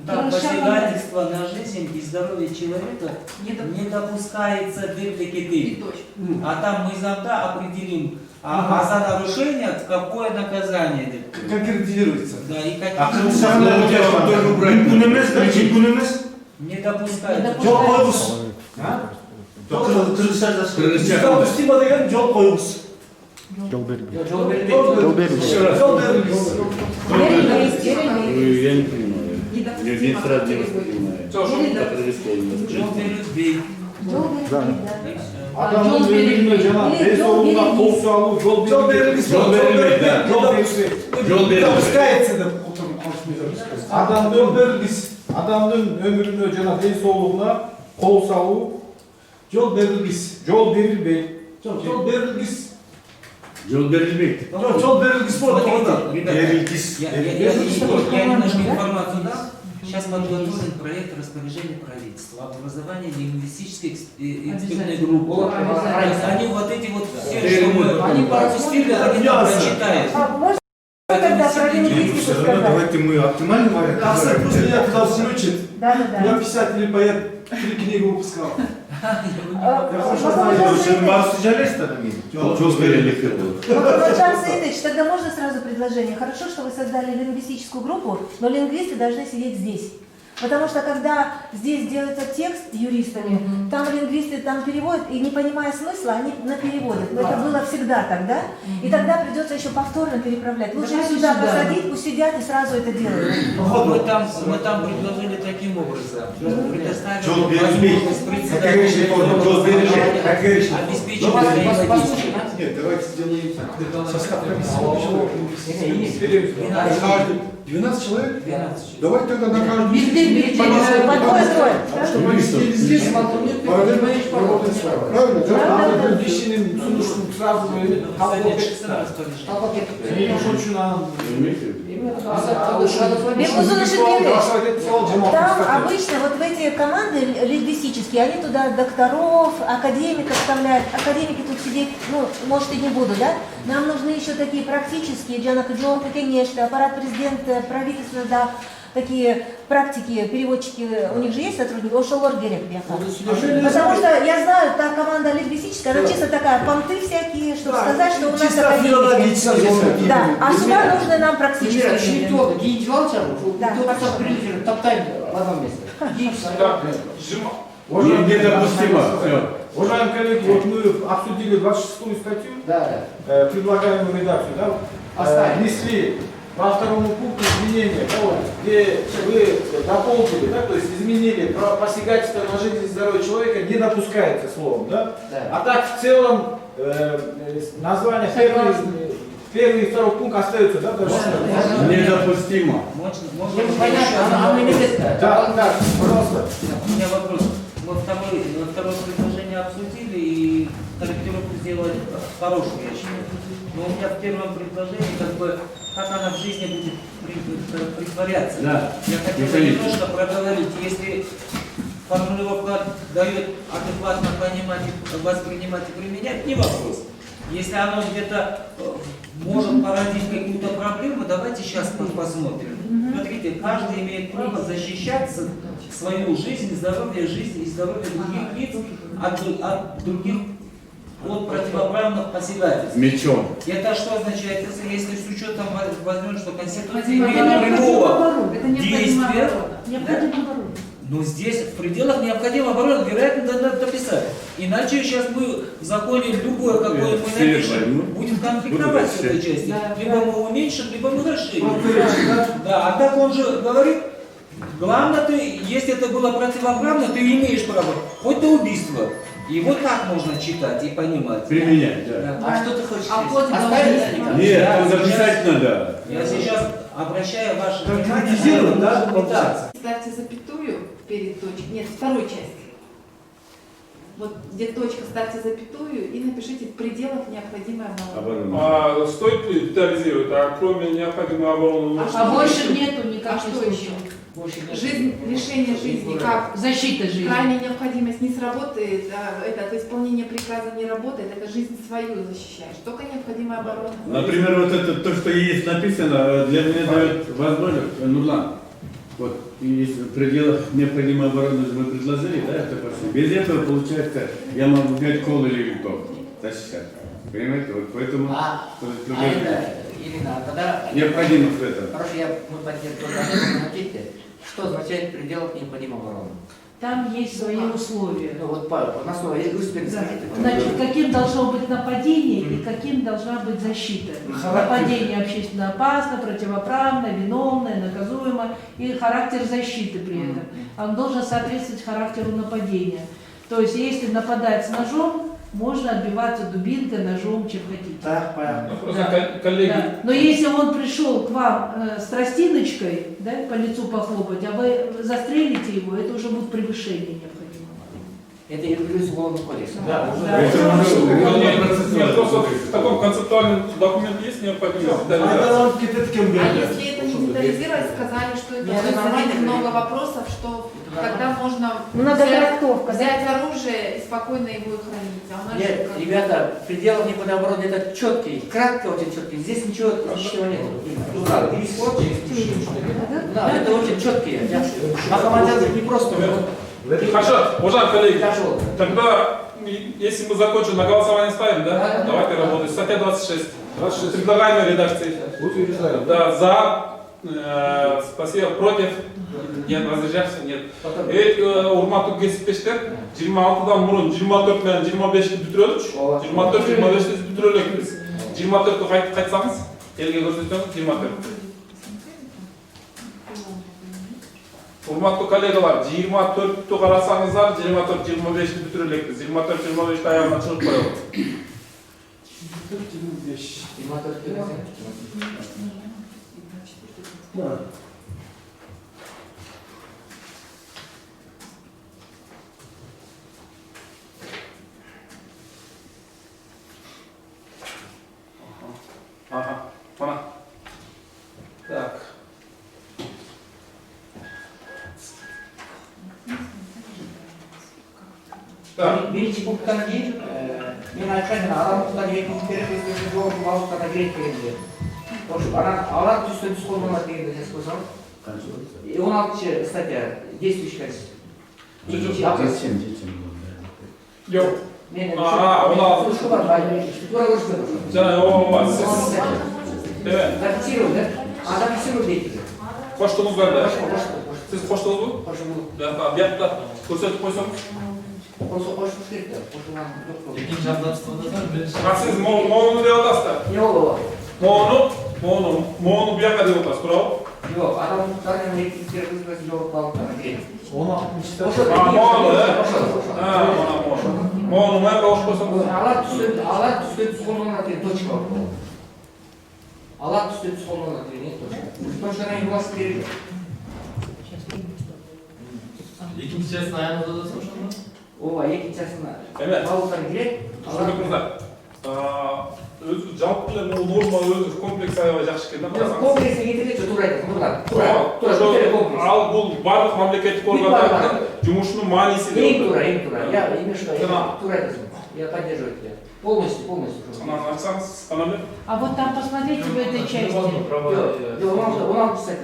так посягательство на жизнь и здоровье человека не допускается бегликеты. А там мы зада определим, а за нарушение какое наказание? Конкретизируется. Да, и какие. А кыргызстан Не допускается. Жол қойыңыз. Недопустимо деген жол қойыңыз. Жол бербейді. Жол беріңіз. Я не понимаю. Я сразу не воспринимаю. Жол бербейді. Адамның өміріне жаңағы денсаулығына қол салу, жол берілмейді. Жол берілмейді. Допускается деп адамның өміріне жаңа денсаулығына қол салу, Жол берілмейді. жол берілбейді. Жол берілмейді. Жол берілмейді. Жол берілмейді болады онда. Я немножко информацию дам. Сейчас подготовлен проект распоряжения правительства об образовании лингвистической экспертной группы. Они вот эти вот все, что мы пропустили, они там прочитают. Можно тогда про лингвистику сказать? Давайте мы оптимальный вариант. Просто меня туда включит. Да. Я писатель и поэт 3 книги выпускал. Я хорошо знаю. Жол берілмейді. Жан Саидович, тогда можно сразу предложение? Хорошо, что вы создали лингвистическую группу, но лингвисты должны сидеть здесь. Потому что когда здесь делается текст юристами, там лингвисты там переводят, и не понимая смысла, они напереводят. Но это было всегда тогда. И тогда придется еще повторно переправлять. Лучше сюда посадить, пусть сидят и сразу это делают. Мы там предложили таким образом. Жол берілмейді. Обеспечить периодически. Нет, давайте сделаем состав комиссии. 12 человек? 12. Давайте тогда на каждую По двое-трое. чтобы они сидели здесь, параллельно работать с вами. Правильно, да? Ана кишinin sunuşunu сразу Там обычно вот в эти команды лингвистические, они туда докторов, академиков вставляют. Академики тут сидеть, ну, может и не буду, да? Нам нужны еще такие практические, конечно, аппарат президента, правительство, да, такие практики, переводчики, у них же есть сотрудники, Ошолор Герек. Потому что я знаю, та команда лингвистическая, она чисто такая, понты всякие, чтобы сказать, что у нас академики. Да, а сюда нужны нам практические. Недопустимо. Уважаемые коллеги, вот мы обсудили 26-ю статью, предлагаемую редакцию, да? Внесли по второму пункту изменения, где вы дополнили, да, то есть изменили про посягательство на жизнь и здоровье человека не допускается словом, да? А так в целом название первый и второй пункт остаются, да? Недопустимо. Да, пожалуйста. У меня вопрос. Мы второе предложение обсудили и корректировку сделали хорошую, я считаю. Но у меня в первом предложении, как она в жизни будет притворяться. Да. Я хотел немножко проговорить, если формулировка дает адекватно понимать, воспринимать и применять, не вопрос. Если оно где-то может породить какую-то проблему, давайте сейчас посмотрим. Смотрите, каждый имеет право защищать свою жизнь, здоровье жизни и здоровье других лиц от других, от противоправных посягательств. Мечом. Это что означает? Если с учетом возьмем, что Конституция имеет прямого действия, но здесь в пределах необходимого обороны, вероятно, надо дописать. Иначе сейчас мы в законе любое, какое мы напишем, будем конфликтовать с этой частью. Либо мы уменьшим, либо мы расширим. Да, а так он же говорит, главное, ты, если это было противоправно, ты имеешь право, хоть до убийства. И вот так можно читать и понимать. Применять, да. А что ты хочешь оставить? Нет, там записать надо. Я сейчас обращаю ваше внимание на аргументацию. Ставьте запятую перед точкой, нет, второй части. Вот где точка, ставьте запятую и напишите в пределах необходимой обороны. А стоит ли детализировать, а кроме необходимой обороны? А больше нету никак. А что еще? Жизнь, лишение жизни, как защита жизни. Крайняя необходимость не сработает, это исполнение приказа не работает, это жизнь свою защищаешь. Только необходимая оборона. Например, вот это, то, что есть написано, для меня дает возможность, Нурлан, вот, если в пределах необходимой обороны мы предложили, да, это почти. Без этого, получается, я могу взять кол или винтовку, защищать. Понимаете, вот поэтому... Ирина, тогда... Необходимость в этом. Хорошо, мы поддержим. Что означает в пределах необходимой обороны? Там есть свои условия. Ну вот на основе Значит, каким должно быть нападение и каким должна быть защита. Нападение общественно опасно, противоправно, виновное, наказуемо и характер защиты при этом. Он должен соответствовать характеру нападения. То есть, если нападать с ножом, можно отбиваться дубинкой, ножом, чем хотите. Да, понятно. Да. Коллеги. Да. Но если он пришел к вам с тростиночкой, да, по лицу похлопать, а вы застрелите его, это уже будет превышение необходимо. Это и плюс уголовный кодекс. Да, нет, просто в таком концептуальном документе есть необходимость детализации. А если это не детализировать, сказали, что это нормально, много вопросов, что тогда можно взять оружие и спокойно его хранить. А у нас Нет, ребята, в пределах никуда обороны это четкий, кратко очень четкий. Здесь ничего нет. Да, это очень четкие. Автоматизация не просто. Хорошо, уважаемые коллеги, тогда, если мы закончим, на голосование ставим, да? Давайте работать. Статья 26. Предлагаемая редакции. Да, за, спасибо, против, нет, воздержався, нет. Урматтуу кесиптештер, 26-дан мурун 24 менен 25-ти бүтүрөлүкчү. 24-25-ти бүтүрө элекпиз. 24-тү кайтсаңыз, элге көрсөтсөңүз 24. Урматтуу коллегалар, 24-тү карасаңыздар, 24-25-ти бүтүрө элекпиз. 24-25-ти аягына чыгып коелу. 24-25. Да. Ага, пана. Так. Так. Birinci punkttan değil, ben aytayım, aramızda yetkinlikleri bizde zor valıklara gerek verildi. Hoş, alan üstü düz kullanmak değil de сказал. 16 статья, действующий конституция. Yok. Aa, 16. Şu var, Тура көрсөтөт. Жана, о, evet. Зафиксировал, да? А зафиксировал дейт. Коштуңуздар да? Сиз коштуңузбу? Да, биякта көрсөтүп койсоңуз. Кошуш керек да, кошулган жок. Экинчи абзацтында да биринчи. А сиз моуну деп атасыздар? Не болобу? Моуну бияка деп атасыз, туурабы? Yok, adam muhtarın elektrikleri hızlısı yorup balıklara değil. 16-ta. Моуну, да? Моуну мен кошуп койсоңуз. Алат түстө колдонат деген точка бар. Алат түстө колдонат деген точка. Точканы юласы берилет. Экинчи частын аягында да ошондо? Ооба, экинчи частына. Эме. Балыктар кирет. Ушундай мырза. өзі жалпы эле могу норма өзү комплекс аябай жакшы экен да карасаңыз. Комплекс кетирет туура айтасың, туура. Ал бул бардык мамлекеттик органдардын жумушунун мааниси деп. Эң туура. Я именно что туура айтасың. Я поддерживаю тебя. Полностью. Анан ачсаңыз канабек. А вот там посмотрите в этой части.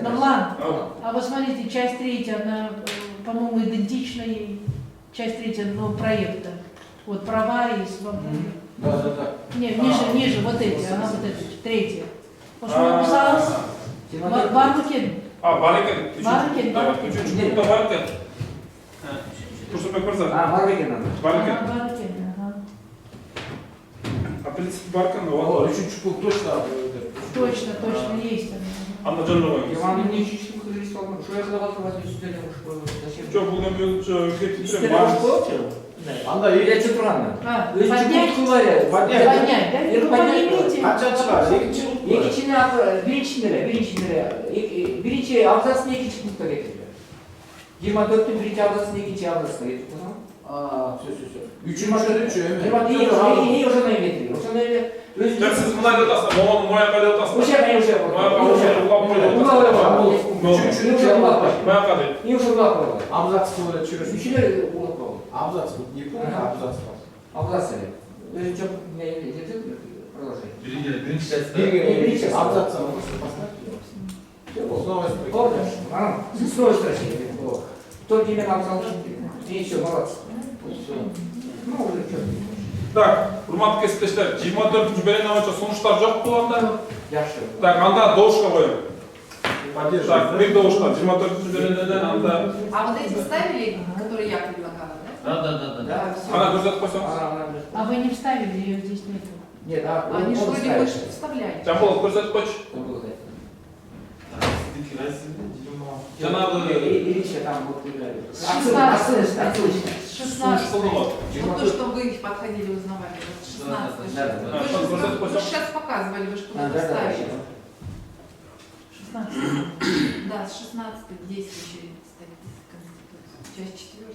Нурлан, а вот смотрите, часть 3, она, по-моему, идентична ей. Часть 3 нового проекта. Вот права и свободы. Да. Нет, ниже, вот эти, ага, вот эти, 3. Ошону кусаңыз, бар бекен? Бар экен. Үчүнчү пунктта бар экен. Турсунбек мырза. Бар экен. Бар экен. Бар экен, ага. А принцип бар экен. Үчүнчү пункт точно. Точно, есть она. Анда жолдо коюңуз. Я вам не чуть-чуть рисовал. Что я задавал вас сюда, зачем? Жок, бул эми өзүнчө кетип Анда Я чё турган? Поднять, да? Ну, поднимите. Биринчи абзацын экинчи пунктка кетирди. 24-түн биринчи абзацын экинчи пунктка кетирди. Үчүнчү Сиз мындай деп атасыз, могуну мояка деп атасыз. Мояка деп. абзац болот чөйрөс. Үчүнөр улап койгон. Абзац не пункт, абзац. Абзац эле. Өзүнчө продолжай. Биринчи часть. Биринчи Абзац. Снова строчки. Только имя написал. И все, молодцы. Ну, уже что. Так, урматтуу кесиптештер, 24-cü берене боюнча сунуштар жок болгонда. Жакшы. Так, анда добушка коем. Так, бир добушка 24-cü беренеден анда. А вот эти вставили, которые я предлагала, да? Да. Ана көрсөтүп койсоңуз. А вы не вставили, ее здесь нету. Нет, Они же вроде бы вставляют. Жамболов көрсөтүп койчу. Жанагы Ирича там вот 16. Вот то, что вы подходили, узнавали. 16. Вы же сейчас показывали, вы что-то вставили. 16. Да, с 16 действующей статистика Конституции. Часть 4.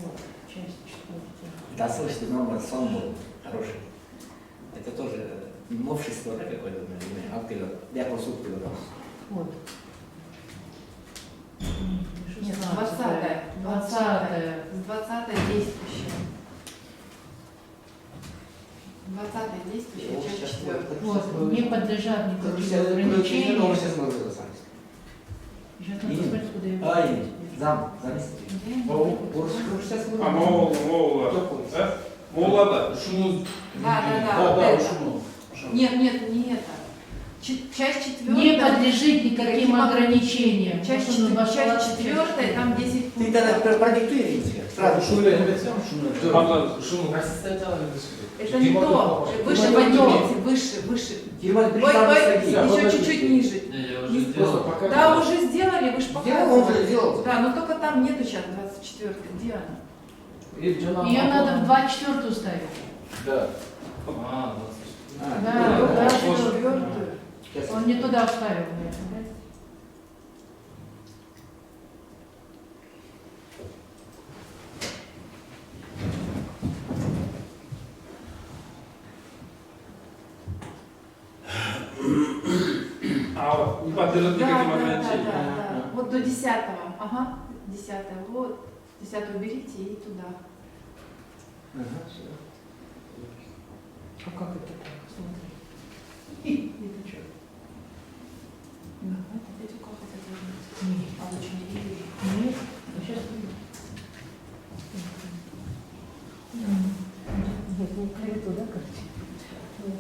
Вот, часть 4. Да, слушайте, номер сон был хороший. Это тоже новшество, да, какое-то, наверное, открыл. Я просто открыл. Вот. Нет, 20. 20 действующая. 20 действующая, часть 4. Вот, не подлежат никаким ограничениям. Сейчас надо посмотреть, куда я. Заместитель. А Моулада. Да. Нет, не это. Часть 4. Не подлежит никаким ограничениям. Часть 4, там 10 Ты тогда продиктуй, Ириночка. Сразу. Это не то. Выше поднимите, выше. Еще чуть-чуть ниже. Да, уже сделали, вы же показывали. Да, но только там нету сейчас 24. Где она? Ее надо в 24 ставить. Да. Да, 24. Он не туда вставил, наверное, да? Не подлежит никаким ограничениям. Да. Вот до 10-го. Ага, 10-го. Вот. 10-го берите и туда. А как это так? Смотри. Это что? Эти как хотят вернуть. Нет. А лучше не видели. Нет, сейчас будет. Туда, короче.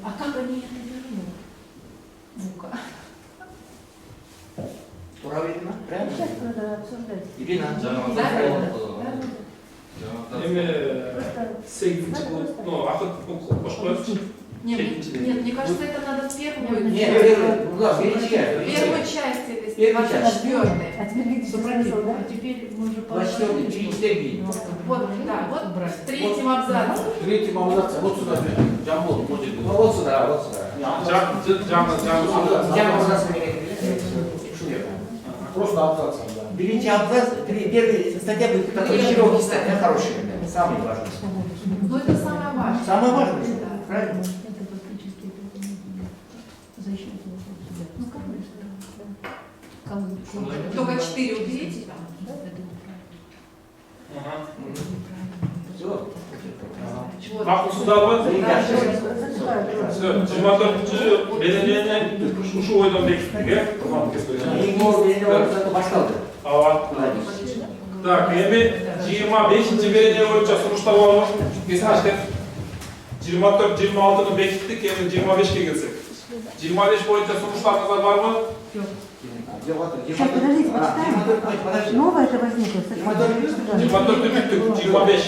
А как они это вернут? Ну-ка. Тура видно? Правильно? Сейчас надо обсуждать. Ирина. Эми 8-ci пункт, ну, ахыт пункт кош коесуз. Нет, мне кажется, это надо в первую Нет, первую часть этой Первую часть. 24-й. А теперь видите смысл, да? А теперь мы уже 24-й, перечисление. Вот, да, вот в третьем абзаце. Третьим абзацем, вот сюда. Жамбол, Вот сюда, вот сюда. Просто абзацем, да. Берите абзац, первая статья будет такой широкий, статья хорошая, самый важный. Но это самое важное. Самое важное, Да. правильно? Только 4 уберите. Все. Haklısızlar mı? Belediyenin şu oydan bekliyor. Ең мол белгілі орындарды башталды. Так, эми 25-ci belediye boyunca sonuçlar var mı? Geçmişte 24-26'nı beklettik, emi 25'e girsek. 25 boyunca sonuçlarınız var mı? Сейчас, подождите, почитаем. Новое это возникло. 24'ü bitti, 25.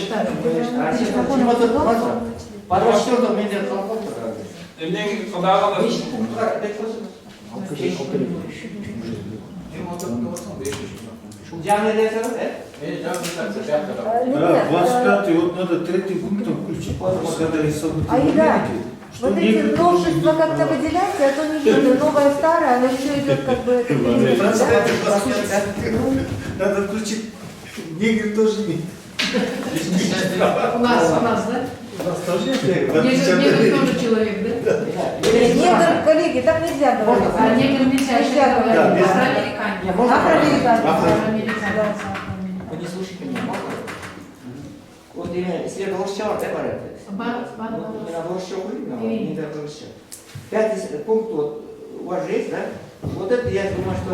По 24-му менде қалып қалды. Emniyet kadar da Жаңа редакция, Да, 25-й, вот надо третий пунктом включить. Когда рисовать. Аида, вот эти новшества как-то выделяются, а то не видно, новое, старое, оно все идет как бы... Надо включить. Негр тоже не. У нас, да? У нас тоже есть негр. Негр тоже человек, да? Негр, коллеги, так нельзя говорить. А негр нельзя говорить. Афроамериканец. Афроамериканец. Вы не слушайте меня, можно? Вот именно, если это орысча бар, да, барады? Именно орысча говорим, не так орысча. 5 пункт, вот, у вас же есть, да? Вот это, я думаю, что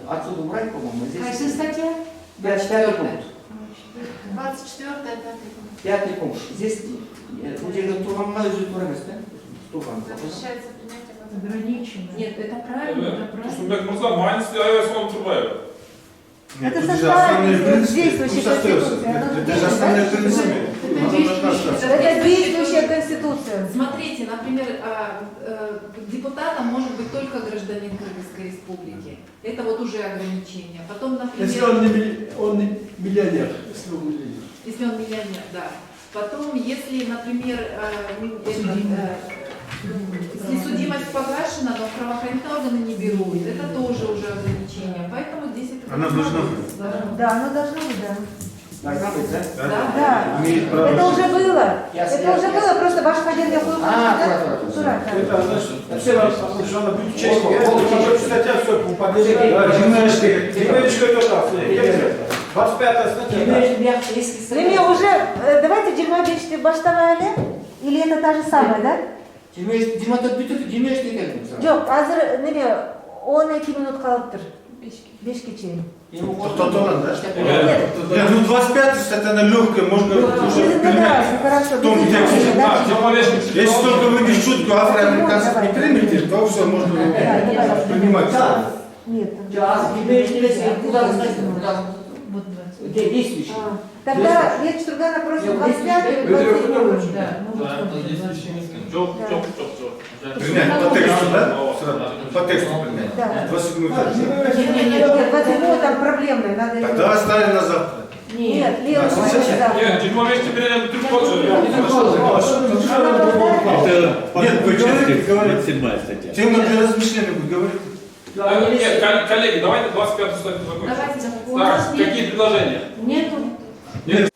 отсюда убрать, по-моему, здесь... Какая статья? 5 пункт. 24-й, 5 пункт. Здесь, где-то Турганға өзі тур емес, да? Турган. запрещается принятие Ограничено. Нет, это правильно, это правильно. Tursunbek Mırza, Mainz'de ayasını oturmayı. Нет, Это тут же составляет основные принципы. действующей Тут остается. конституции. Это же основные принципы. Это действующая конституция. Смотрите, например, депутатом может быть только гражданин Кыргызской республики. Это вот уже ограничение. Потом, например... Если он не миллионер. Если он миллионер. Если он миллионер, да. Потом, если, например, если судимость погашена, но правоохранительные органы не берут, это тоже уже ограничение. Поэтому здесь это... Она должна быть. Да, оно должно быть, да. Должна быть, да? Да. Имеет право. Это уже было. Ясно. Это уже было, просто ваш ходил я был. Аккуратно. Это значит, все надо быть честным. Статья все подлежит. Гимназическая тоже так. 25-я статья. Время уже, давайте Димабичти баштавали, или это та же самая, да? Диматат бүтіп, демешті келдім. Жоқ, азыр неме 12 минут қалыптыр. 5-ке чейин. Тоқтатылған, да? Нет. Нет, ну 25-й статья, она легкая, можно уже принять. Хорошо. В том, где если только вы не шутку афроамериканцев не примете, то все, можно принимать. Нет. Куда действующий. Тогда Лет Штургана просит 25-й и 27-й. Да. Çok. Принять по тексту, да? По тексту принять. Да. 20 минут. Нет, 27-й там проблемный, надо... Тогда оставим на завтра. Нет, Лет Штургана. Нет, 25 перейдем Türk olsun. Нет, вы говорите, тема для размышления, вы говорите. Нет, коллеги, давайте 25-ю статью закончим. Давайте, Так, какие предложения? Нету. Нет.